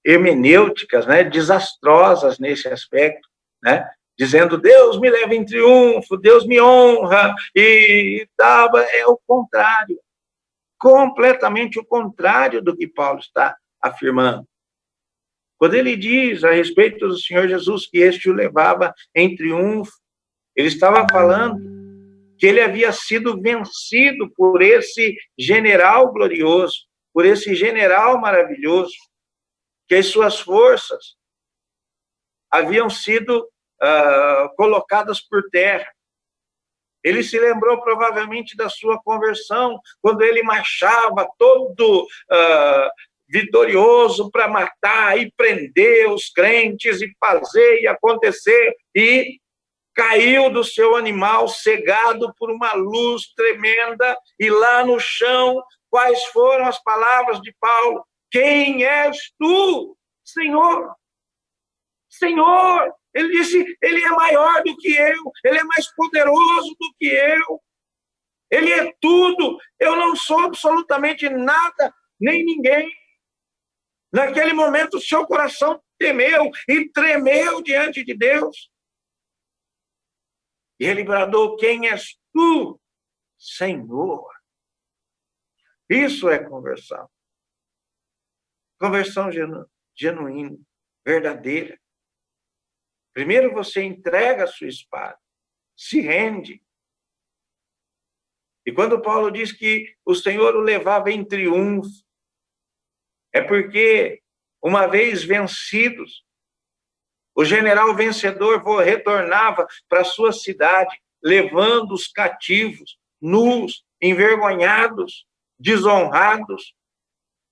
hermenêuticas, né, desastrosas nesse aspecto, né, dizendo: Deus me leva em triunfo, Deus me honra, e tal. É o contrário, completamente o contrário do que Paulo está afirmando. Quando ele diz a respeito do Senhor Jesus que este o levava em triunfo, ele estava falando que ele havia sido vencido por esse general glorioso, por esse general maravilhoso, que as suas forças haviam sido colocadas por terra. Ele se lembrou provavelmente da sua conversão, quando ele marchava todo vitorioso para matar e prender os crentes e fazer e acontecer, e caiu do seu animal cegado por uma luz tremenda, e lá no chão, quais foram as palavras de Paulo? Quem és tu, Senhor? Senhor, ele disse, ele é maior do que eu, ele é mais poderoso do que eu, ele é tudo, eu não sou absolutamente nada, nem ninguém. Naquele momento, o seu coração temeu e tremeu diante de Deus. E ele bradou: quem és tu, Senhor? Isso é conversão. Conversão genuína, verdadeira. Primeiro você entrega a sua espada, se rende. E quando Paulo diz que o Senhor o levava em triunfo, é porque, uma vez vencidos, o general vencedor retornava para sua cidade, levando os cativos, nus, envergonhados, desonrados.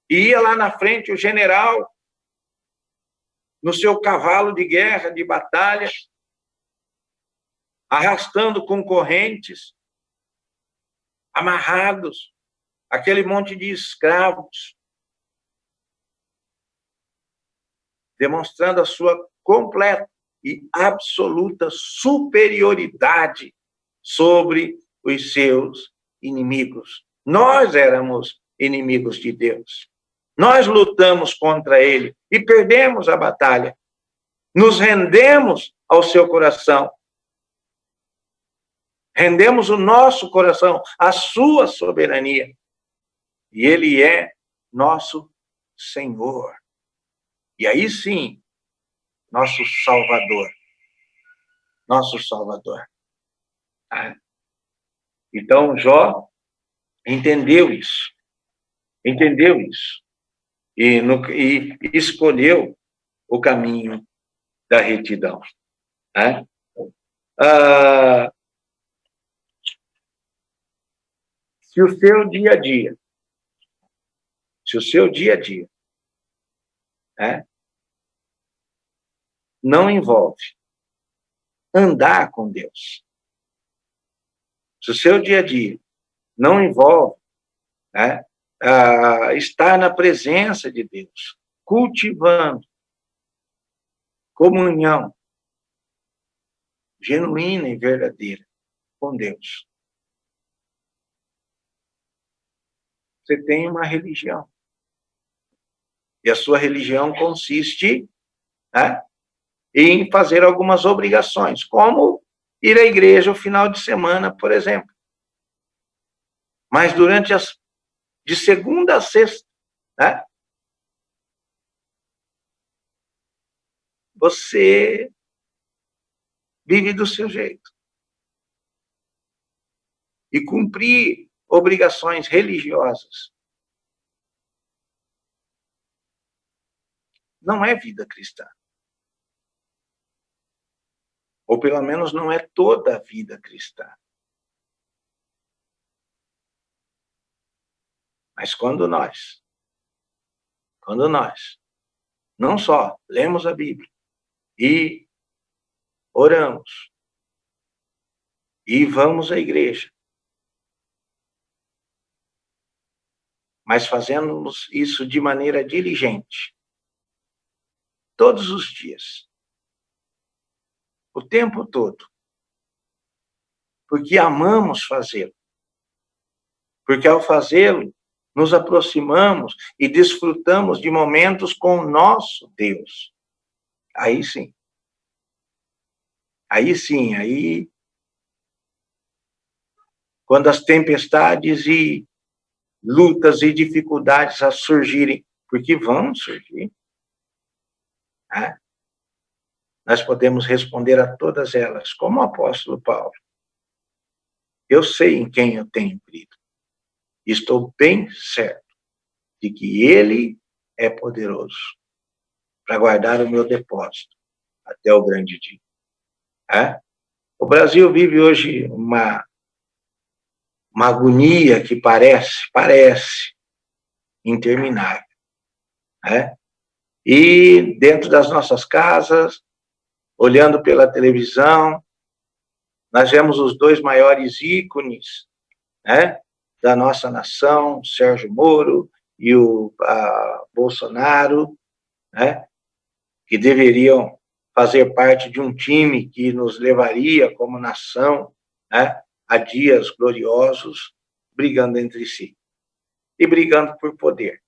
E ia lá na frente o general, no seu cavalo de guerra, de batalha, arrastando com correntes, amarrados, aquele monte de escravos, demonstrando a sua completa e absoluta superioridade sobre os seus inimigos. Nós éramos inimigos de Deus. Nós lutamos contra ele e perdemos a batalha. Nos rendemos ao seu coração. Rendemos o nosso coração à sua soberania. E ele é nosso Senhor. E aí sim, nosso Salvador. Nosso Salvador. Então, Jó entendeu isso. Entendeu isso. E escolheu o caminho da retidão. Se o seu dia a dia, não envolve andar com Deus, se o seu dia a dia não envolve estar na presença de Deus, cultivando comunhão genuína e verdadeira com Deus, você tem uma religião. E a sua religião consiste em fazer algumas obrigações, como ir à igreja no final de semana, por exemplo. Mas de segunda a sexta, você vive do seu jeito. E cumprir obrigações religiosas não é vida cristã. Ou pelo menos não é toda a vida cristã. Mas quando nós não só lemos a Bíblia e oramos e vamos à igreja, mas fazemos isso de maneira diligente, todos os dias, o tempo todo, porque amamos fazê-lo, porque ao fazê-lo, nos aproximamos e desfrutamos de momentos com o nosso Deus. Aí sim, quando as tempestades e lutas e dificuldades a surgirem, porque vão surgir, nós podemos responder a todas elas, como o apóstolo Paulo. Eu sei em quem eu tenho crido. Estou bem certo de que ele é poderoso para guardar o meu depósito até o grande dia. O Brasil vive hoje uma agonia que parece interminável. E dentro das nossas casas, olhando pela televisão, nós vemos os dois maiores ícones da nossa nação, Sérgio Moro e o Bolsonaro, que deveriam fazer parte de um time que nos levaria como nação a dias gloriosos, brigando entre si e brigando por poder.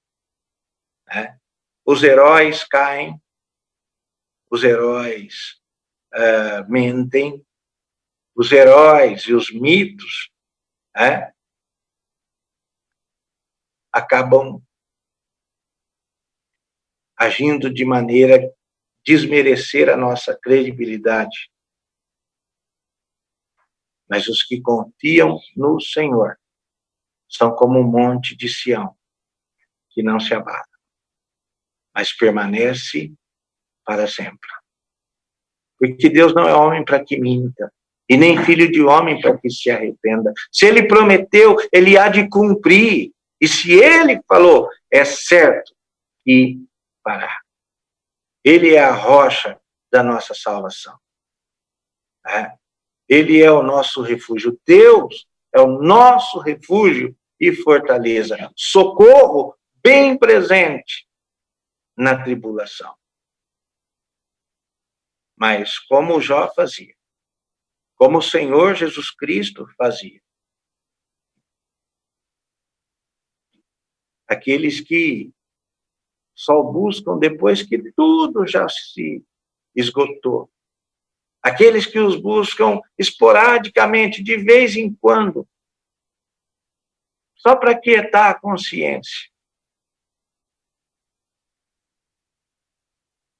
Os heróis caem, os heróis mentem, os heróis e os mitos acabam agindo de maneira a desmerecer a nossa credibilidade. Mas os que confiam no Senhor são como um monte de Sião, que não se abala, mas permanece para sempre. Porque Deus não é homem para que minta, e nem filho de homem para que se arrependa. Se ele prometeu, ele há de cumprir. E se ele falou, é certo que fará. Ele é a rocha da nossa salvação. Ele é o nosso refúgio. Deus é o nosso refúgio e fortaleza. Socorro bem presente na tribulação. Mas como Jó fazia, como o Senhor Jesus Cristo fazia, aqueles que só buscam depois que tudo já se esgotou. Aqueles que os buscam esporadicamente, de vez em quando, só para quietar a consciência.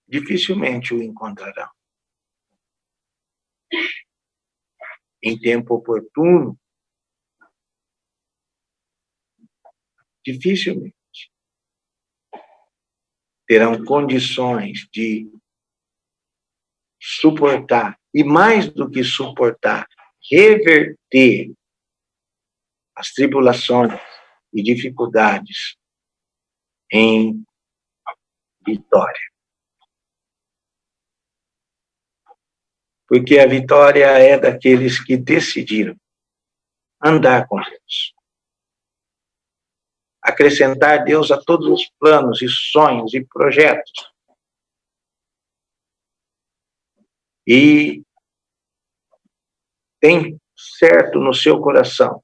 Dificilmente o encontrarão. Em tempo oportuno, dificilmente terão condições de suportar, e mais do que suportar, reverter as tribulações e dificuldades em vitória. Porque a vitória é daqueles que decidiram andar com Deus. Acrescentar Deus a todos os planos e sonhos e projetos. E tem certo no seu coração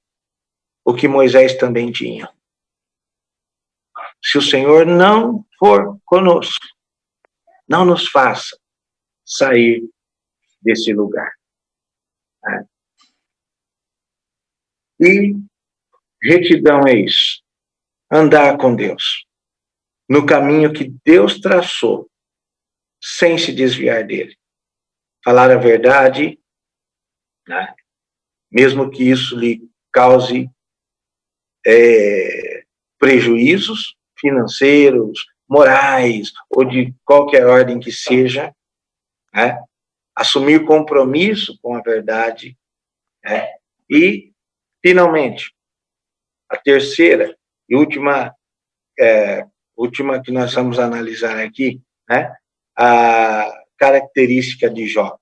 o que Moisés também tinha. Se o Senhor não for conosco, não nos faça sair desse lugar. E retidão é isso. Andar com Deus. No caminho que Deus traçou, sem se desviar dele. Falar a verdade, né? Mesmo que isso lhe cause prejuízos financeiros, morais, ou de qualquer ordem que seja, né? Assumir compromisso com a verdade, né? E, finalmente, a terceira e última que nós vamos analisar aqui, né? A característica de Jó,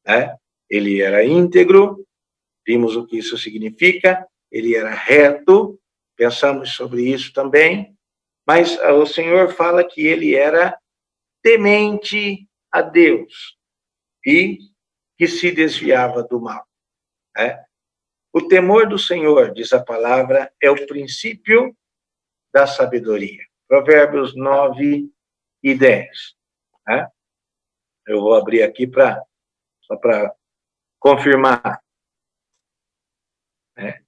né? Ele era íntegro, vimos o que isso significa, ele era reto, pensamos sobre isso também, mas o Senhor fala que ele era temente a Deus e que se desviava do mal, né? O temor do Senhor, diz a palavra, é o princípio da sabedoria. Provérbios 9 e 10. Né? Eu vou abrir aqui só para confirmar. Né?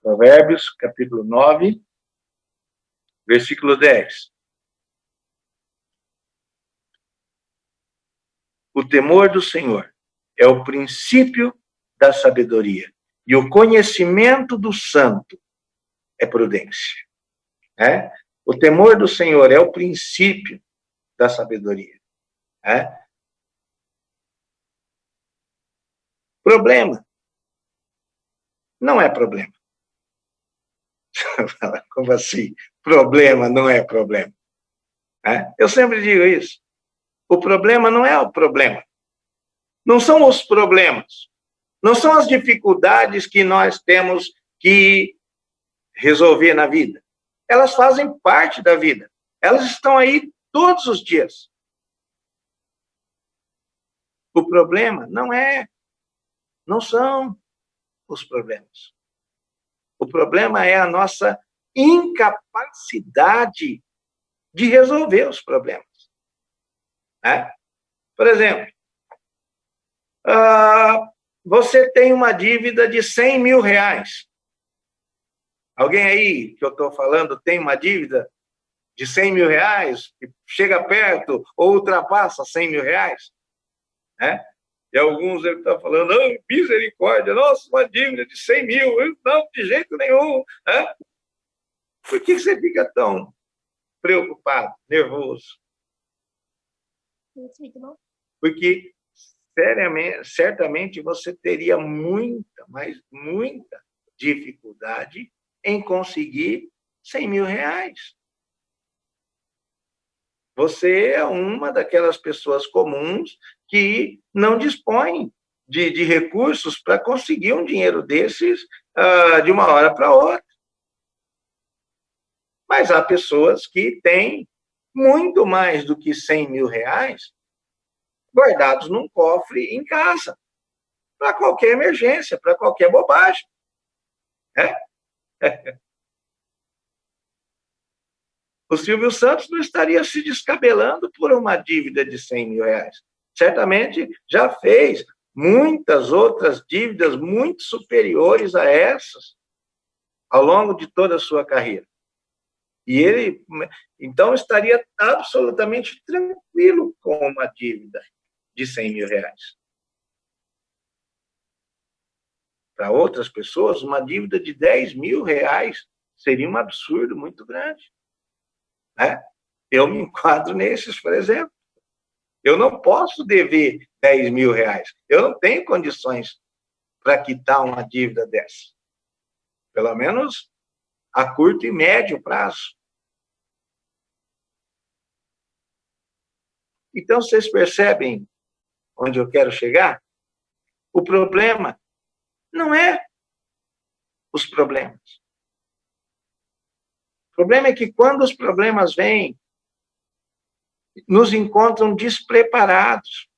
Provérbios, capítulo 9, versículo 10. O temor do Senhor é o princípio da sabedoria, e o conhecimento do santo é prudência. Né? O temor do Senhor é o princípio da sabedoria. Né? Problema não é problema. Como assim? Problema não é problema. Né? Eu sempre digo isso. O problema não é o problema. Não são os problemas. Não são as dificuldades que nós temos que resolver na vida. Elas fazem parte da vida. Elas estão aí todos os dias. O problema não são os problemas. O problema é a nossa incapacidade de resolver os problemas. Né? Por exemplo, você tem uma dívida de 100 mil reais. Alguém aí que eu estou falando tem uma dívida de 100 mil reais, que chega perto ou ultrapassa 100 mil reais? Né? E alguns ele estão falando, misericórdia, nossa, uma dívida de 100 mil, não, de jeito nenhum. Né? Por que você fica tão preocupado, nervoso? Porque, certamente, você teria muita, mas muita dificuldade em conseguir 100 mil reais. Você é uma daquelas pessoas comuns que não dispõe de recursos para conseguir um dinheiro desses de uma hora para outra. Mas há pessoas que têm muito mais do que 100 mil reais guardados num cofre em casa, para qualquer emergência, para qualquer bobagem. Né? o Silvio Santos não estaria se descabelando por uma dívida de 100 mil reais. Certamente já fez muitas outras dívidas muito superiores a essas ao longo de toda a sua carreira. E ele, então, estaria absolutamente tranquilo com uma dívida de 100 mil reais. Para outras pessoas, uma dívida de 10 mil reais seria um absurdo muito grande. Né? Eu me enquadro nesses, por exemplo. Eu não posso dever 10 mil reais. Eu não tenho condições para quitar uma dívida dessa. Pelo menos a curto e médio prazo. Então, vocês percebem onde eu quero chegar? O problema não é os problemas. O problema é que quando os problemas vêm, nos encontram despreparados,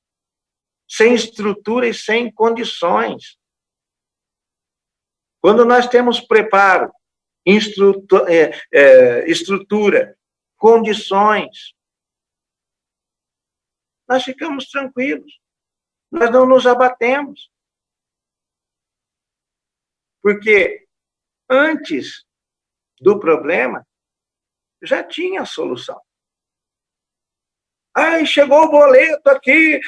sem estrutura e sem condições. Quando nós temos preparo, estrutura, condições, nós ficamos tranquilos. Nós não nos abatemos. Porque antes do problema, já tinha a solução. Ai, chegou o boleto aqui,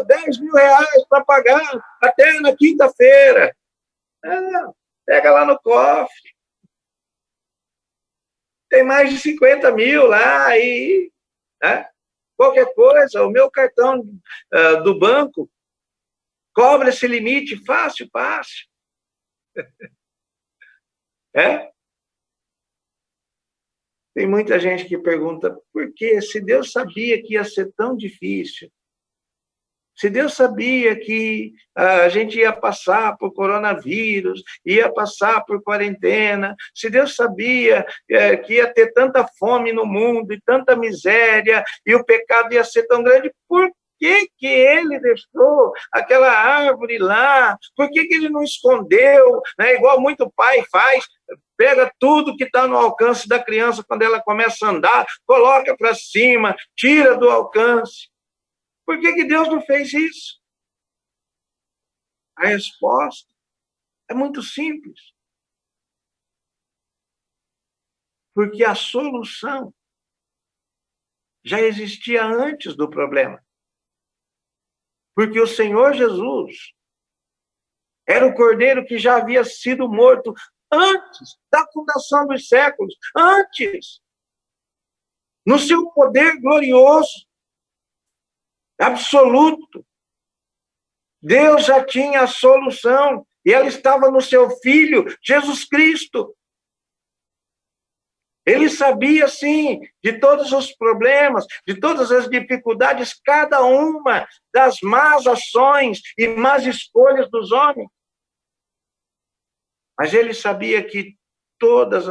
10 mil reais para pagar até na quinta-feira. Pega lá no cofre. Tem mais de 50 mil lá aí. Né? Qualquer coisa, o meu cartão do banco cobra esse limite fácil. Tem muita gente que pergunta por que, se Deus sabia que ia ser tão difícil, se Deus sabia que a gente ia passar por coronavírus, ia passar por quarentena, se Deus sabia que ia ter tanta fome no mundo e tanta miséria, e o pecado ia ser tão grande, por que ele deixou aquela árvore lá? Por que ele não escondeu? Né? Igual muito pai faz, pega tudo que está no alcance da criança quando ela começa a andar, coloca para cima, tira do alcance. Por que Deus não fez isso? A resposta é muito simples. Porque a solução já existia antes do problema. Porque o Senhor Jesus era o cordeiro que já havia sido morto antes da fundação dos séculos, antes, no seu poder glorioso, absoluto. Deus já tinha a solução, e ela estava no seu Filho, Jesus Cristo. Ele sabia, sim, de todos os problemas, de todas as dificuldades, cada uma das más ações e más escolhas dos homens. Mas ele sabia que todas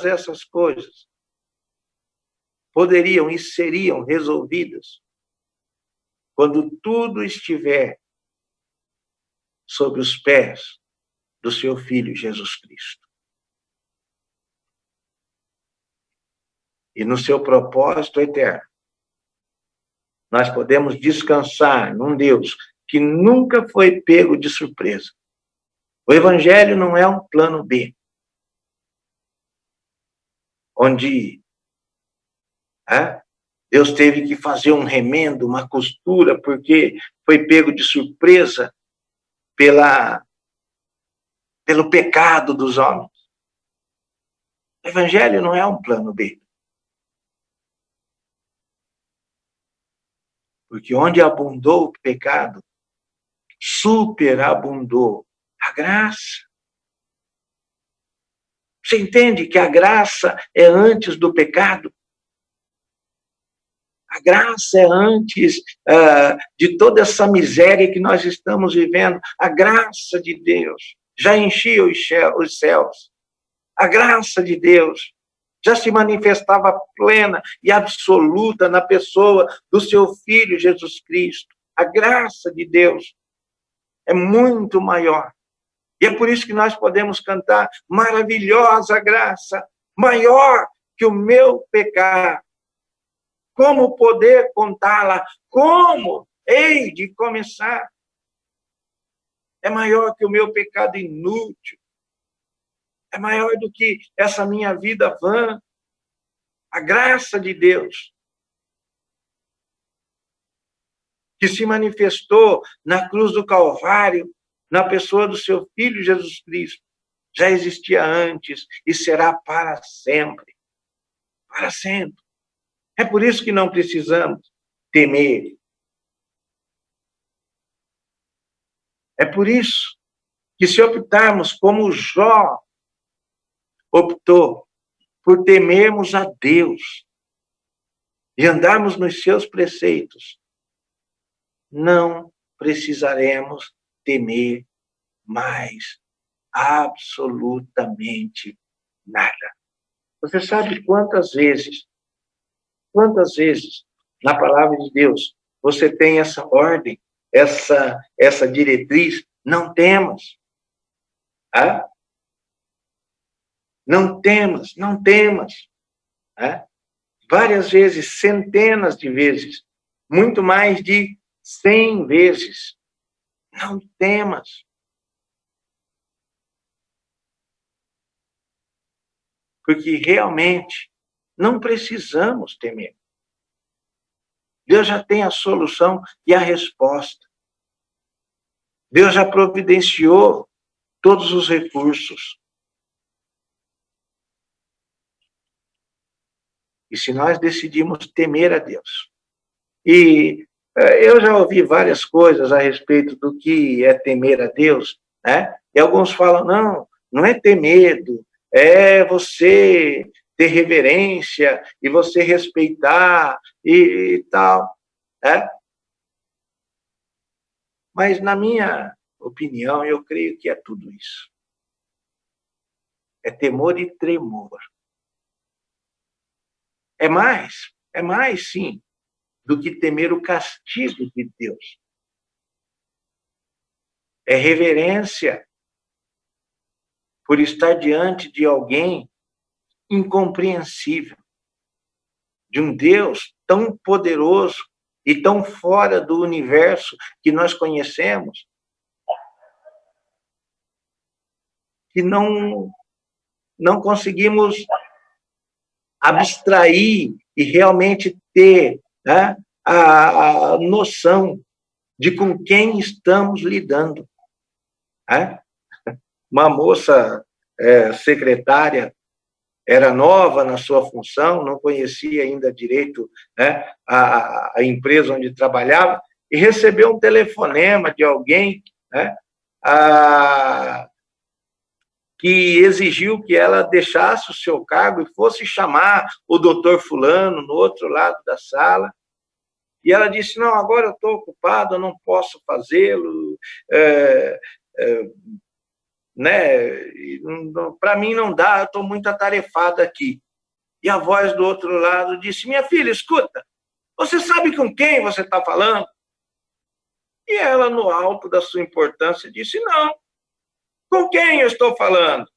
essas coisas, poderiam e seriam resolvidas quando tudo estiver sob os pés do seu Filho Jesus Cristo. E no seu propósito eterno, nós podemos descansar num Deus que nunca foi pego de surpresa. O Evangelho não é um plano B, onde Deus teve que fazer um remendo, uma costura, porque foi pego de surpresa pelo pecado dos homens. O Evangelho não é um plano B. Porque onde abundou o pecado, superabundou a graça. Você entende que a graça é antes do pecado? A graça é antes de toda essa miséria que nós estamos vivendo. A graça de Deus já enchia os céus. A graça de Deus já se manifestava plena e absoluta na pessoa do seu Filho Jesus Cristo. A graça de Deus é muito maior. E é por isso que nós podemos cantar maravilhosa graça, maior que o meu pecado. Como poder contá-la? Como hei de começar? É maior que o meu pecado inútil. É maior do que essa minha vida vã. A graça de Deus, que se manifestou na cruz do Calvário, na pessoa do seu Filho Jesus Cristo, já existia antes e será para sempre. Para sempre. É por isso que não precisamos temer. É por isso que, se optarmos como Jó optou, por temermos a Deus e andarmos nos seus preceitos, não precisaremos temer mais absolutamente nada. Você sabe quantas vezes na palavra de Deus você tem essa ordem, essa diretriz? Não temas. Ah? Não temas, não temas. Ah? Várias vezes, centenas de vezes, muito mais de 100 vezes. Não temas. Porque realmente não precisamos temer. Deus já tem a solução e a resposta. Deus já providenciou todos os recursos. E se nós decidimos temer a Deus, e eu já ouvi várias coisas a respeito do que é temer a Deus, né? E alguns falam, não é ter medo, é você ter reverência e você respeitar e tal, né? Mas, na minha opinião, eu creio que é tudo isso. É temor e tremor. É mais, sim, do que temer o castigo de Deus. É reverência por estar diante de alguém incompreensível, de um Deus tão poderoso e tão fora do universo que nós conhecemos, que não conseguimos abstrair e realmente ter, né, a noção de com quem estamos lidando. Né? Uma moça secretária, era nova na sua função, não conhecia ainda direito, né, a empresa onde trabalhava, e recebeu um telefonema de alguém, né, que exigiu que ela deixasse o seu cargo e fosse chamar o doutor fulano no outro lado da sala. E ela disse, não, agora eu estou ocupada, eu não posso fazê-lo, né? Para mim não dá, eu estou muito atarefada aqui. E a voz do outro lado disse, minha filha, escuta, você sabe com quem você está falando? E ela, no alto da sua importância, disse, não, com quem eu estou falando?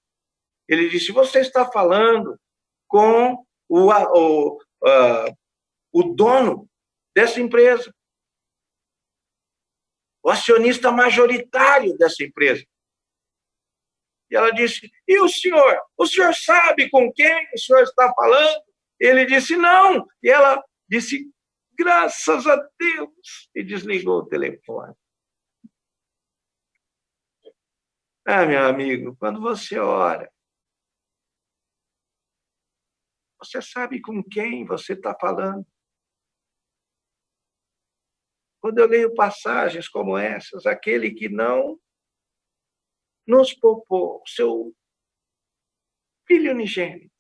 Ele disse, você está falando com o dono dessa empresa, o acionista majoritário dessa empresa. E ela disse, e o senhor? O senhor sabe com quem o senhor está falando? Ele disse, não. E ela disse, graças a Deus, e desligou o telefone. Meu amigo, quando você ora, você sabe com quem você está falando. Quando eu leio passagens como essas, aquele que não nos poupou seu Filho unigênito,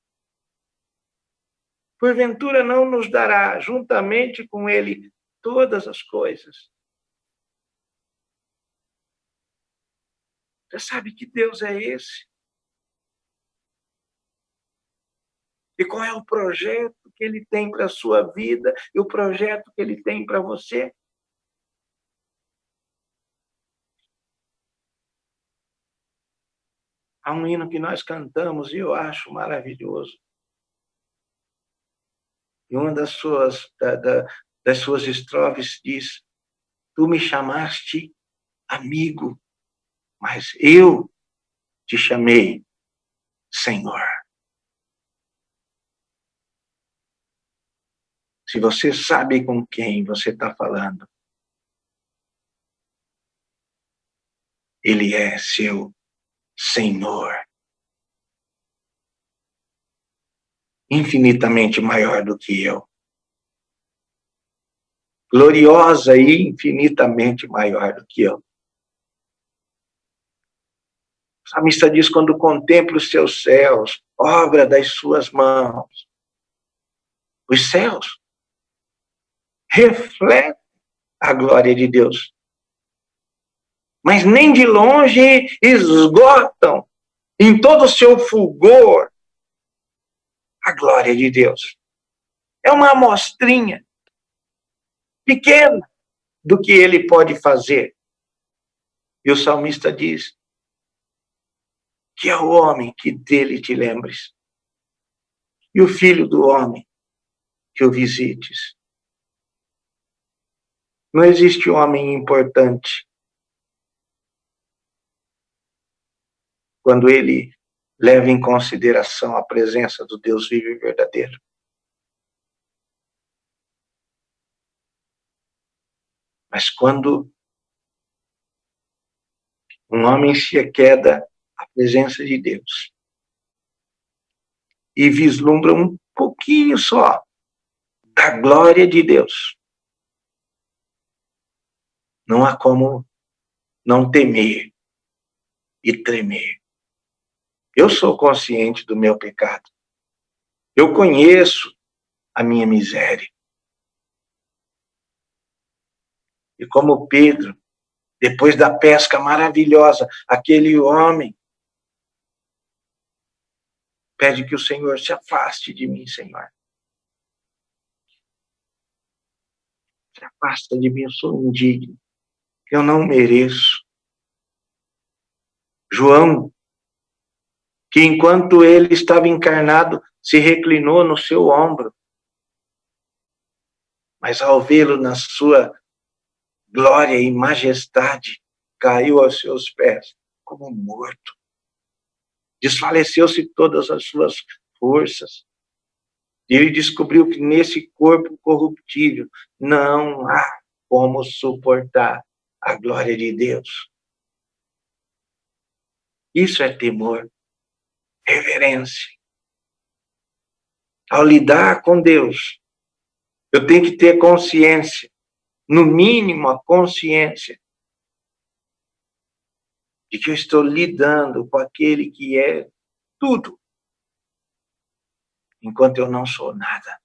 porventura não nos dará juntamente com ele todas as coisas. Você sabe que Deus é esse? E qual é o projeto que ele tem para a sua vida e o projeto que ele tem para você? Há um hino que nós cantamos e eu acho maravilhoso. E uma das suas estrofes diz: tu me chamaste amigo, mas eu te chamei Senhor. Se você sabe com quem você está falando, Ele é seu Senhor. Infinitamente maior do que eu. Gloriosa e infinitamente maior do que eu. O salmista diz: quando contemplo os seus céus, obra das suas mãos. Os céus refletem a glória de Deus. Mas nem de longe esgotam em todo o seu fulgor a glória de Deus. É uma amostrinha pequena do que ele pode fazer. E o salmista diz: que é o homem que dele te lembres, e o filho do homem que o visites. Não existe homem importante quando ele leva em consideração a presença do Deus vivo e verdadeiro. Mas quando um homem se aqueda à presença de Deus e vislumbra um pouquinho só da glória de Deus, não há como não temer e tremer. Eu sou consciente do meu pecado. Eu conheço a minha miséria. E como Pedro, depois da pesca maravilhosa, aquele homem pede que o Senhor se afaste de mim, Senhor. Se afasta de mim, eu sou indigno. Eu não mereço. João, que enquanto ele estava encarnado, se reclinou no seu ombro. Mas ao vê-lo na sua glória e majestade, caiu aos seus pés como morto. Desfaleceu-se todas as suas forças. E ele descobriu que nesse corpo corruptível não há como suportar a glória de Deus. Isso é temor, reverência. Ao lidar com Deus, eu tenho que ter consciência, no mínimo a consciência, de que eu estou lidando com aquele que é tudo, enquanto eu não sou nada.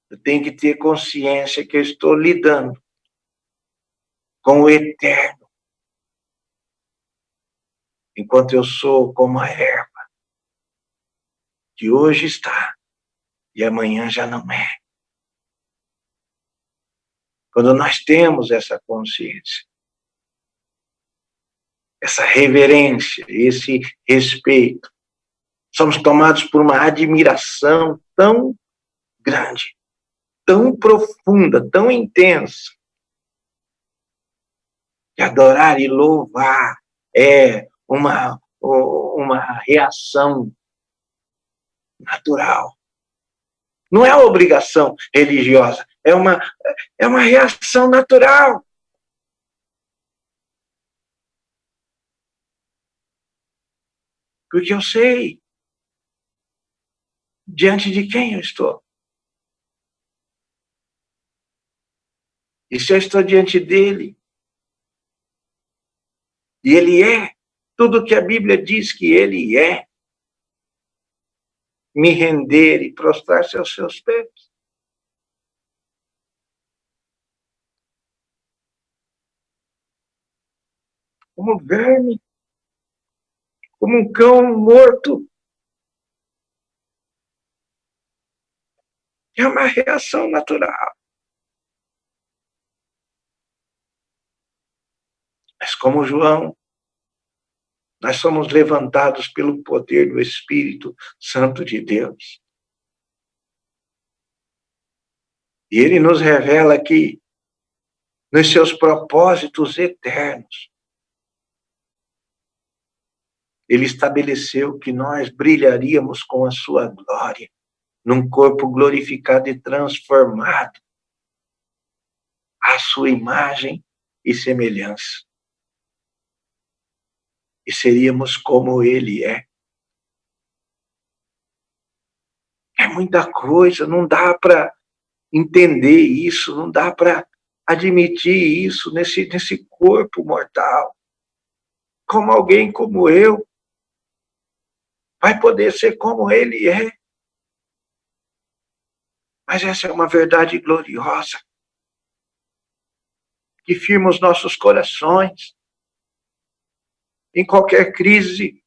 Eu tenho que ter consciência que eu estou lidando com o eterno, enquanto eu sou como a erva, que hoje está e amanhã já não é. Quando nós temos essa consciência, essa reverência, esse respeito, somos tomados por uma admiração tão grande, tão profunda, tão intensa, que adorar e louvar é uma reação natural. Não é uma obrigação religiosa, é uma reação natural. Porque eu sei diante de quem eu estou. E se eu estou diante dele, e ele é tudo o que a Bíblia diz que ele é, me render e prostrar-se aos seus pés. Como verme, como um cão morto. É uma reação natural. Mas como João, nós somos levantados pelo poder do Espírito Santo de Deus. E ele nos revela que, nos seus propósitos eternos, ele estabeleceu que nós brilharíamos com a sua glória, num corpo glorificado e transformado, à sua imagem e semelhança. E seríamos como ele é. É muita coisa, não dá para entender isso, não dá para admitir isso nesse corpo mortal. Como alguém como eu vai poder ser como ele é. Mas essa é uma verdade gloriosa, que firma os nossos corações em qualquer crise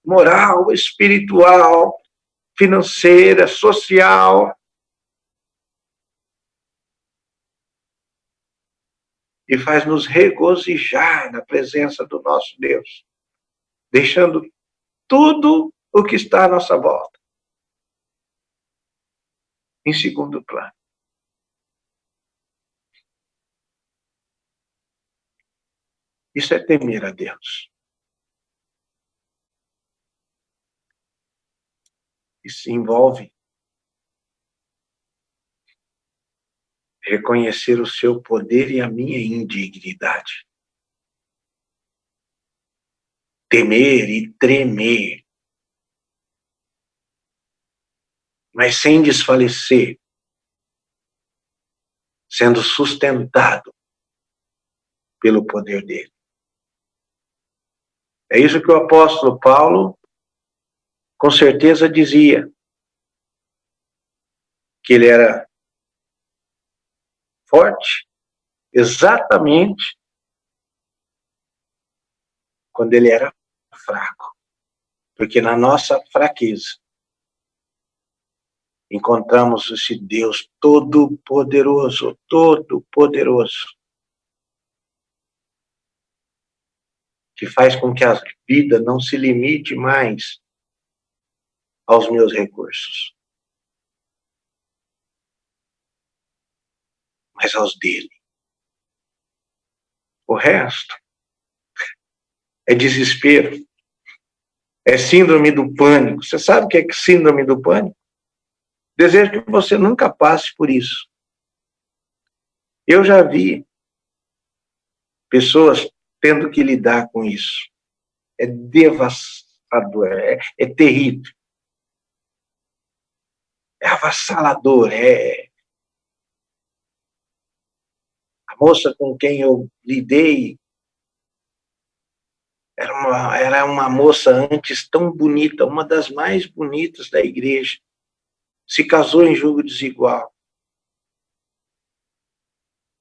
moral, espiritual, financeira, social. E faz nos regozijar na presença do nosso Deus, deixando tudo o que está à nossa volta em segundo plano. Isso é temer a Deus. Isso envolve reconhecer o seu poder e a minha indignidade. Temer e tremer, mas sem desfalecer, sendo sustentado pelo poder dele. É isso que o apóstolo Paulo, com certeza, dizia, que ele era forte, exatamente quando ele era fraco. Porque na nossa fraqueza, encontramos esse Deus todo-poderoso, que faz com que a vida não se limite mais aos meus recursos, mas aos dele. O resto é desespero, é síndrome do pânico. Você sabe o que é síndrome do pânico? Desejo que você nunca passe por isso. Eu já vi pessoas tendo que lidar com isso. É devastador, é terrível. É avassalador, A moça com quem eu lidei era uma moça antes tão bonita, uma das mais bonitas da igreja. Se casou em julgo desigual.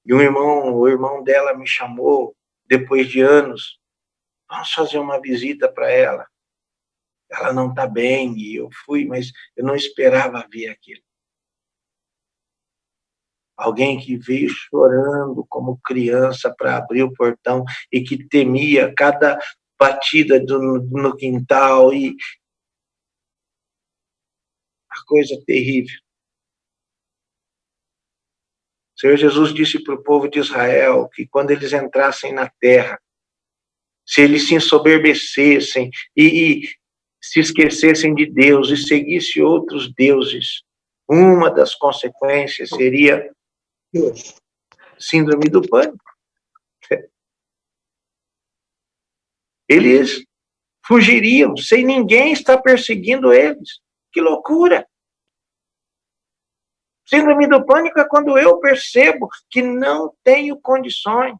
E o irmão dela me chamou, depois de anos, vamos fazer uma visita para ela. Ela não está bem, e eu fui, mas eu não esperava ver aquilo. Alguém que veio chorando como criança para abrir o portão e que temia cada batida no quintal, e a coisa terrível. O Senhor Jesus disse para o povo de Israel que quando eles entrassem na terra, se eles se ensoberbecessem e se esquecessem de Deus e seguissem outros deuses, uma das consequências seria síndrome do pânico. Eles fugiriam sem ninguém estar perseguindo eles. Que loucura! Síndrome do pânico é quando eu percebo que não tenho condições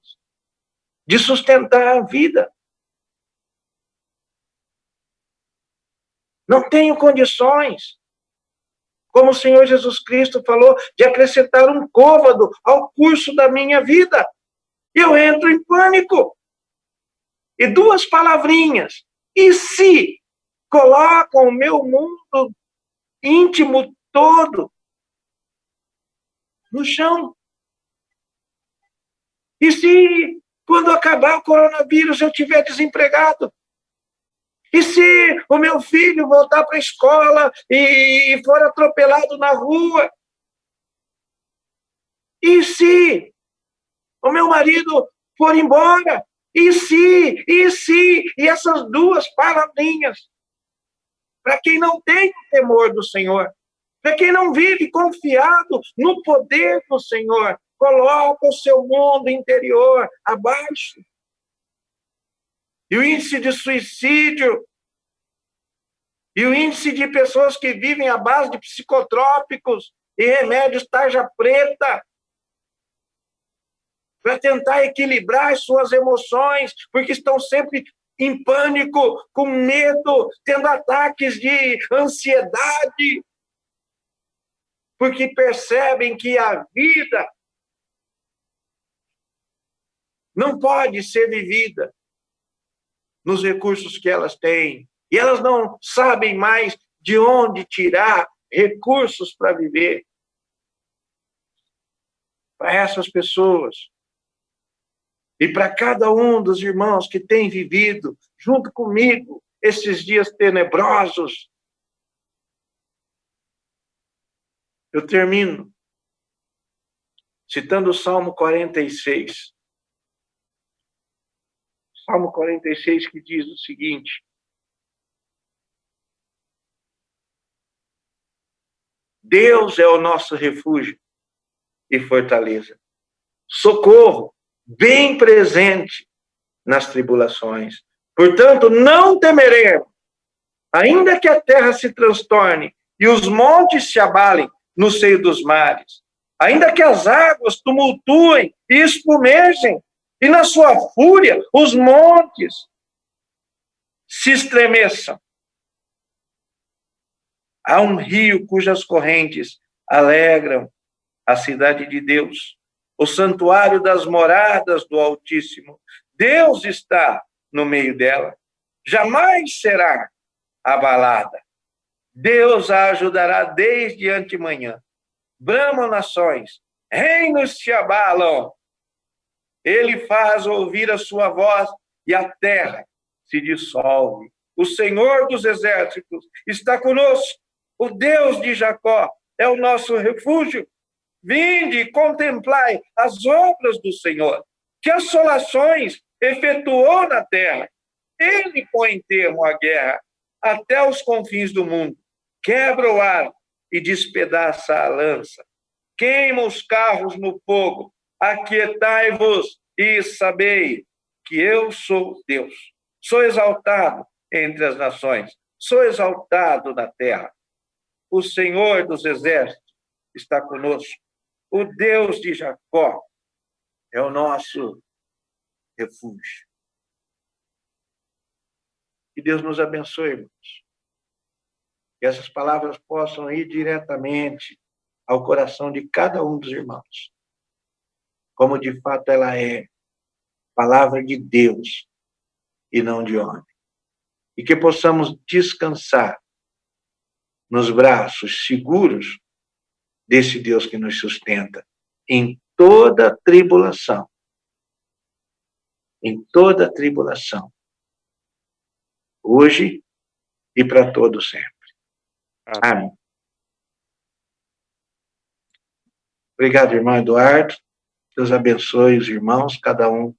de sustentar a vida. Não tenho condições, como o Senhor Jesus Cristo falou, de acrescentar um côvado ao curso da minha vida. Eu entro em pânico. E duas palavrinhas. E se colocam o meu mundo íntimo todo no chão? E se, quando acabar o coronavírus, eu estiver desempregado? E se o meu filho voltar para a escola e for atropelado na rua? E se o meu marido for embora? E se? E essas duas palavrinhas, para quem não tem o temor do Senhor, para quem não vive confiado no poder do Senhor, coloca o seu mundo interior abaixo. E o índice de suicídio, e o índice de pessoas que vivem à base de psicotrópicos e remédios tarja preta, para tentar equilibrar as suas emoções, porque estão sempre em pânico, com medo, tendo ataques de ansiedade, porque percebem que a vida não pode ser vivida nos recursos que elas têm, e elas não sabem mais de onde tirar recursos para viver. Para essas pessoas, e para cada um dos irmãos que tem vivido junto comigo esses dias tenebrosos, eu termino citando o Salmo 46. Salmo 46 que diz o seguinte: Deus é o nosso refúgio e fortaleza, socorro bem presente nas tribulações. Portanto, não temeremos, ainda que a terra se transtorne e os montes se abalem no seio dos mares, ainda que as águas tumultuem e espumejem, e na sua fúria os montes se estremeçam. Há um rio cujas correntes alegram a cidade de Deus, o santuário das moradas do Altíssimo. Deus está no meio dela, jamais será abalada. Deus a ajudará desde antemanhã. Bramam nações, reinos se abalam. Ele faz ouvir a sua voz e a terra se dissolve. O Senhor dos exércitos está conosco. O Deus de Jacó é o nosso refúgio. Vinde e contemplai as obras do Senhor, que assolações efetuou na terra. Ele põe termo à guerra até os confins do mundo. Quebra o ar e despedaça a lança. Queima os carros no fogo. Aquietai-vos e sabei que eu sou Deus. Sou exaltado entre as nações. Sou exaltado na terra. O Senhor dos exércitos está conosco. O Deus de Jacó é o nosso refúgio. Que Deus nos abençoe, irmãos. Que essas palavras possam ir diretamente ao coração de cada um dos irmãos. Como de fato ela é palavra de Deus e não de homem. E que possamos descansar nos braços seguros desse Deus que nos sustenta em toda tribulação. Em toda tribulação. Hoje e para todo sempre. Amém. Obrigado, irmão Eduardo. Deus abençoe os irmãos, cada um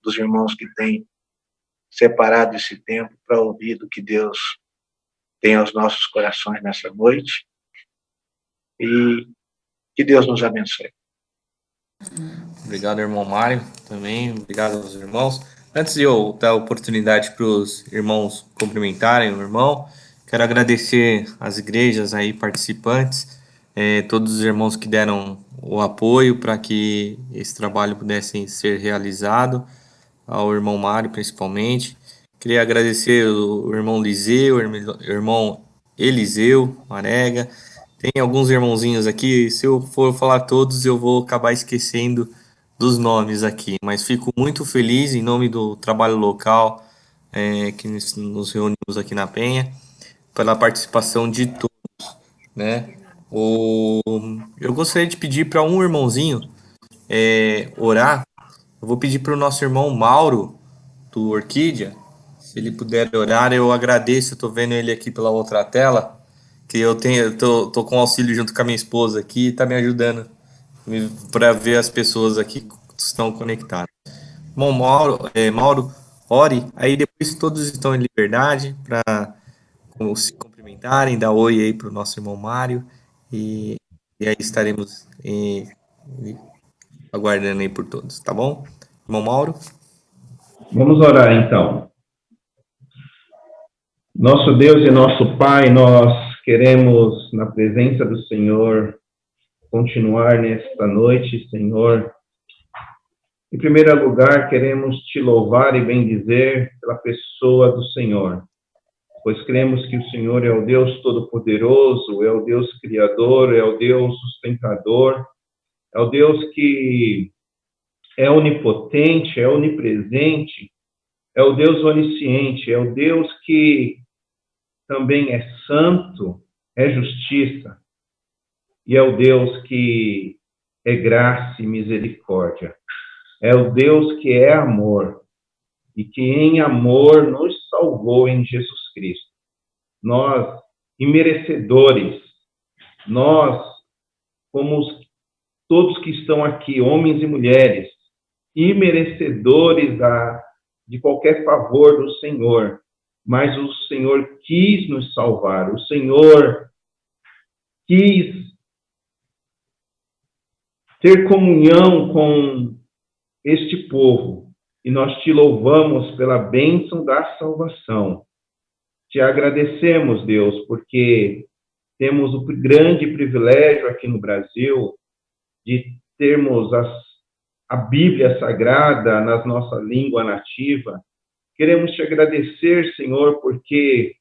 dos irmãos que tem separado esse tempo para ouvir do que Deus tem aos nossos corações nessa noite. E que Deus nos abençoe. Obrigado, irmão Mário, também. Obrigado aos irmãos. Antes de eu dar a oportunidade para os irmãos cumprimentarem o irmão, quero agradecer as igrejas aí participantes, todos os irmãos que deram o apoio para que esse trabalho pudesse ser realizado, ao irmão Mário principalmente. Queria agradecer o irmão Liseu, o irmão Eliseu, Marega. Tem alguns irmãozinhos aqui, se eu for falar todos, eu vou acabar esquecendo dos nomes aqui, mas fico muito feliz em nome do trabalho local que nos reunimos aqui na Penha, pela participação de todos, né? Eu gostaria de pedir para um irmãozinho orar. Eu vou pedir para o nosso irmão Mauro, do Orquídea, se ele puder orar, eu agradeço. Eu tô vendo ele aqui pela outra tela, que eu tô com auxílio junto com a minha esposa aqui, tá me ajudando para ver as pessoas aqui que estão conectadas. Bom, Mauro, ore, aí depois todos estão em liberdade para se cumprimentarem, dar oi aí para o nosso irmão Mário, e, e aí estaremos aguardando aí por todos, tá bom? Irmão Mauro? Vamos orar então. Nosso Deus e nosso Pai, nós queremos, na presença do Senhor, continuar nesta noite, Senhor. Em primeiro lugar, queremos te louvar e bendizer pela pessoa do Senhor, pois cremos que o Senhor é o Deus Todo-Poderoso, é o Deus Criador, é o Deus Sustentador, é o Deus que é onipotente, é onipresente, é o Deus onisciente, é o Deus que também é santo, é justiça, e é o Deus que é graça e misericórdia. É o Deus que é amor, e que em amor nos salvou em Jesus Cristo. Nós, imerecedores, nós, como todos que estão aqui, homens e mulheres, imerecedores de qualquer favor do Senhor, mas o Senhor quis nos salvar, o Senhor quis ter comunhão com este povo, e nós te louvamos pela bênção da salvação. Te agradecemos, Deus, porque temos o grande privilégio aqui no Brasil de termos a Bíblia Sagrada na nossa língua nativa. Queremos te agradecer, Senhor, porque,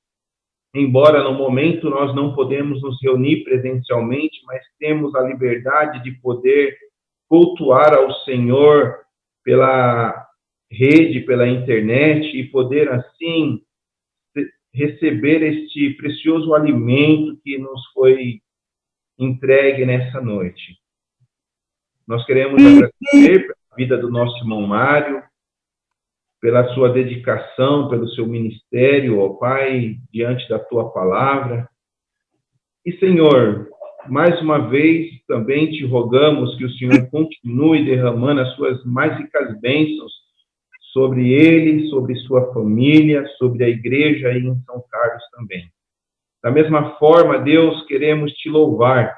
embora no momento nós não podemos nos reunir presencialmente, mas temos a liberdade de poder cultuar ao Senhor pela rede, pela internet, e poder, assim, receber este precioso alimento que nos foi entregue nessa noite. Nós queremos agradecer pela vida do nosso irmão Mário, pela sua dedicação, pelo seu ministério, ó Pai, diante da tua palavra. E, Senhor, mais uma vez também te rogamos que o Senhor continue derramando as suas mais ricas bênçãos sobre ele, sobre sua família, sobre a igreja aí em São Carlos também. Da mesma forma, Deus, queremos te louvar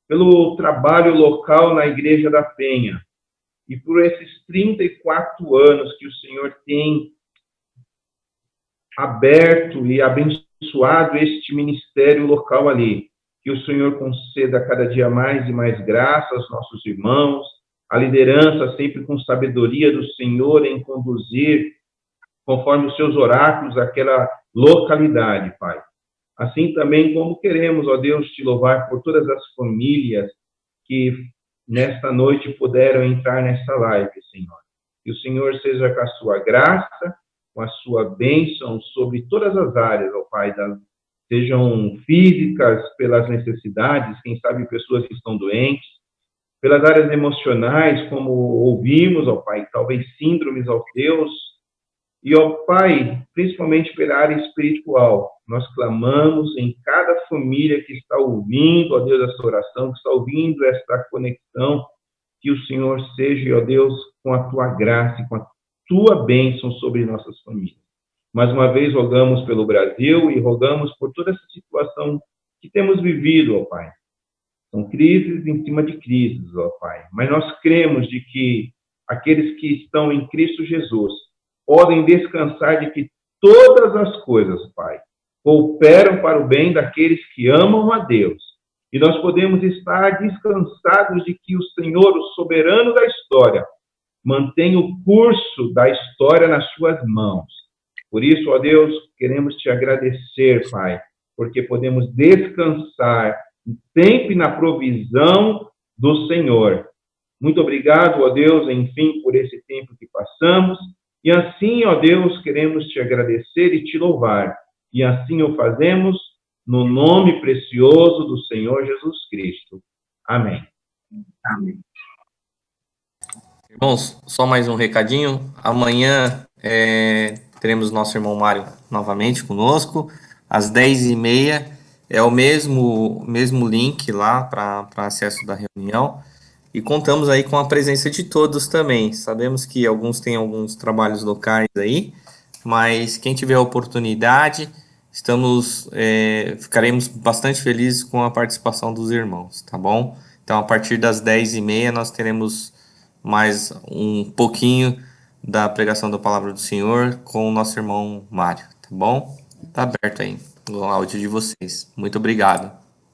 pelo trabalho local na Igreja da Penha e por esses 34 anos que o Senhor tem aberto e abençoado este ministério local ali. Que o Senhor conceda cada dia mais e mais graça aos nossos irmãos, a liderança sempre com sabedoria do Senhor em conduzir, conforme os seus oráculos, aquela localidade, Pai. Assim também como queremos, ó Deus, te louvar por todas as famílias que nesta noite puderam entrar nessa live, Senhor. Que o Senhor seja com a sua graça, com a sua bênção sobre todas as áreas, ó Pai, sejam físicas, pelas necessidades, quem sabe pessoas que estão doentes, pelas áreas emocionais, como ouvimos, ó Pai, talvez síndromes, ó Deus, e, ó Pai, principalmente pela área espiritual. Nós clamamos em cada família que está ouvindo, ó Deus, essa oração, que está ouvindo esta conexão, que o Senhor seja, ó Deus, com a tua graça e com a tua bênção sobre nossas famílias. Mais uma vez, rogamos pelo Brasil e rogamos por toda essa situação que temos vivido, ó Pai. São crises em cima de crises, ó Pai. Mas nós cremos de que aqueles que estão em Cristo Jesus podem descansar de que todas as coisas, Pai, cooperam para o bem daqueles que amam a Deus. E nós podemos estar descansados de que o Senhor, o soberano da história, mantém o curso da história nas suas mãos. Por isso, ó Deus, queremos te agradecer, Pai, porque podemos descansar sempre na provisão do Senhor. Muito obrigado, ó Deus, enfim, por esse tempo que passamos. E assim, ó Deus, queremos te agradecer e te louvar. E assim o fazemos no nome precioso do Senhor Jesus Cristo. Amém. Amém. Irmãos, só mais um recadinho. Amanhã teremos nosso irmão Mário novamente conosco, às 10h30. É o mesmo link lá para acesso da reunião. e contamos aí com a presença de todos também. Sabemos que alguns têm alguns trabalhos locais aí, mas quem tiver a oportunidade, ficaremos bastante felizes com a participação dos irmãos, tá bom? Então, a partir das 10h30, nós teremos mais um pouquinho da pregação da palavra do Senhor com o nosso irmão Mário, tá bom? Tá aberto aí o áudio de vocês. Muito obrigado.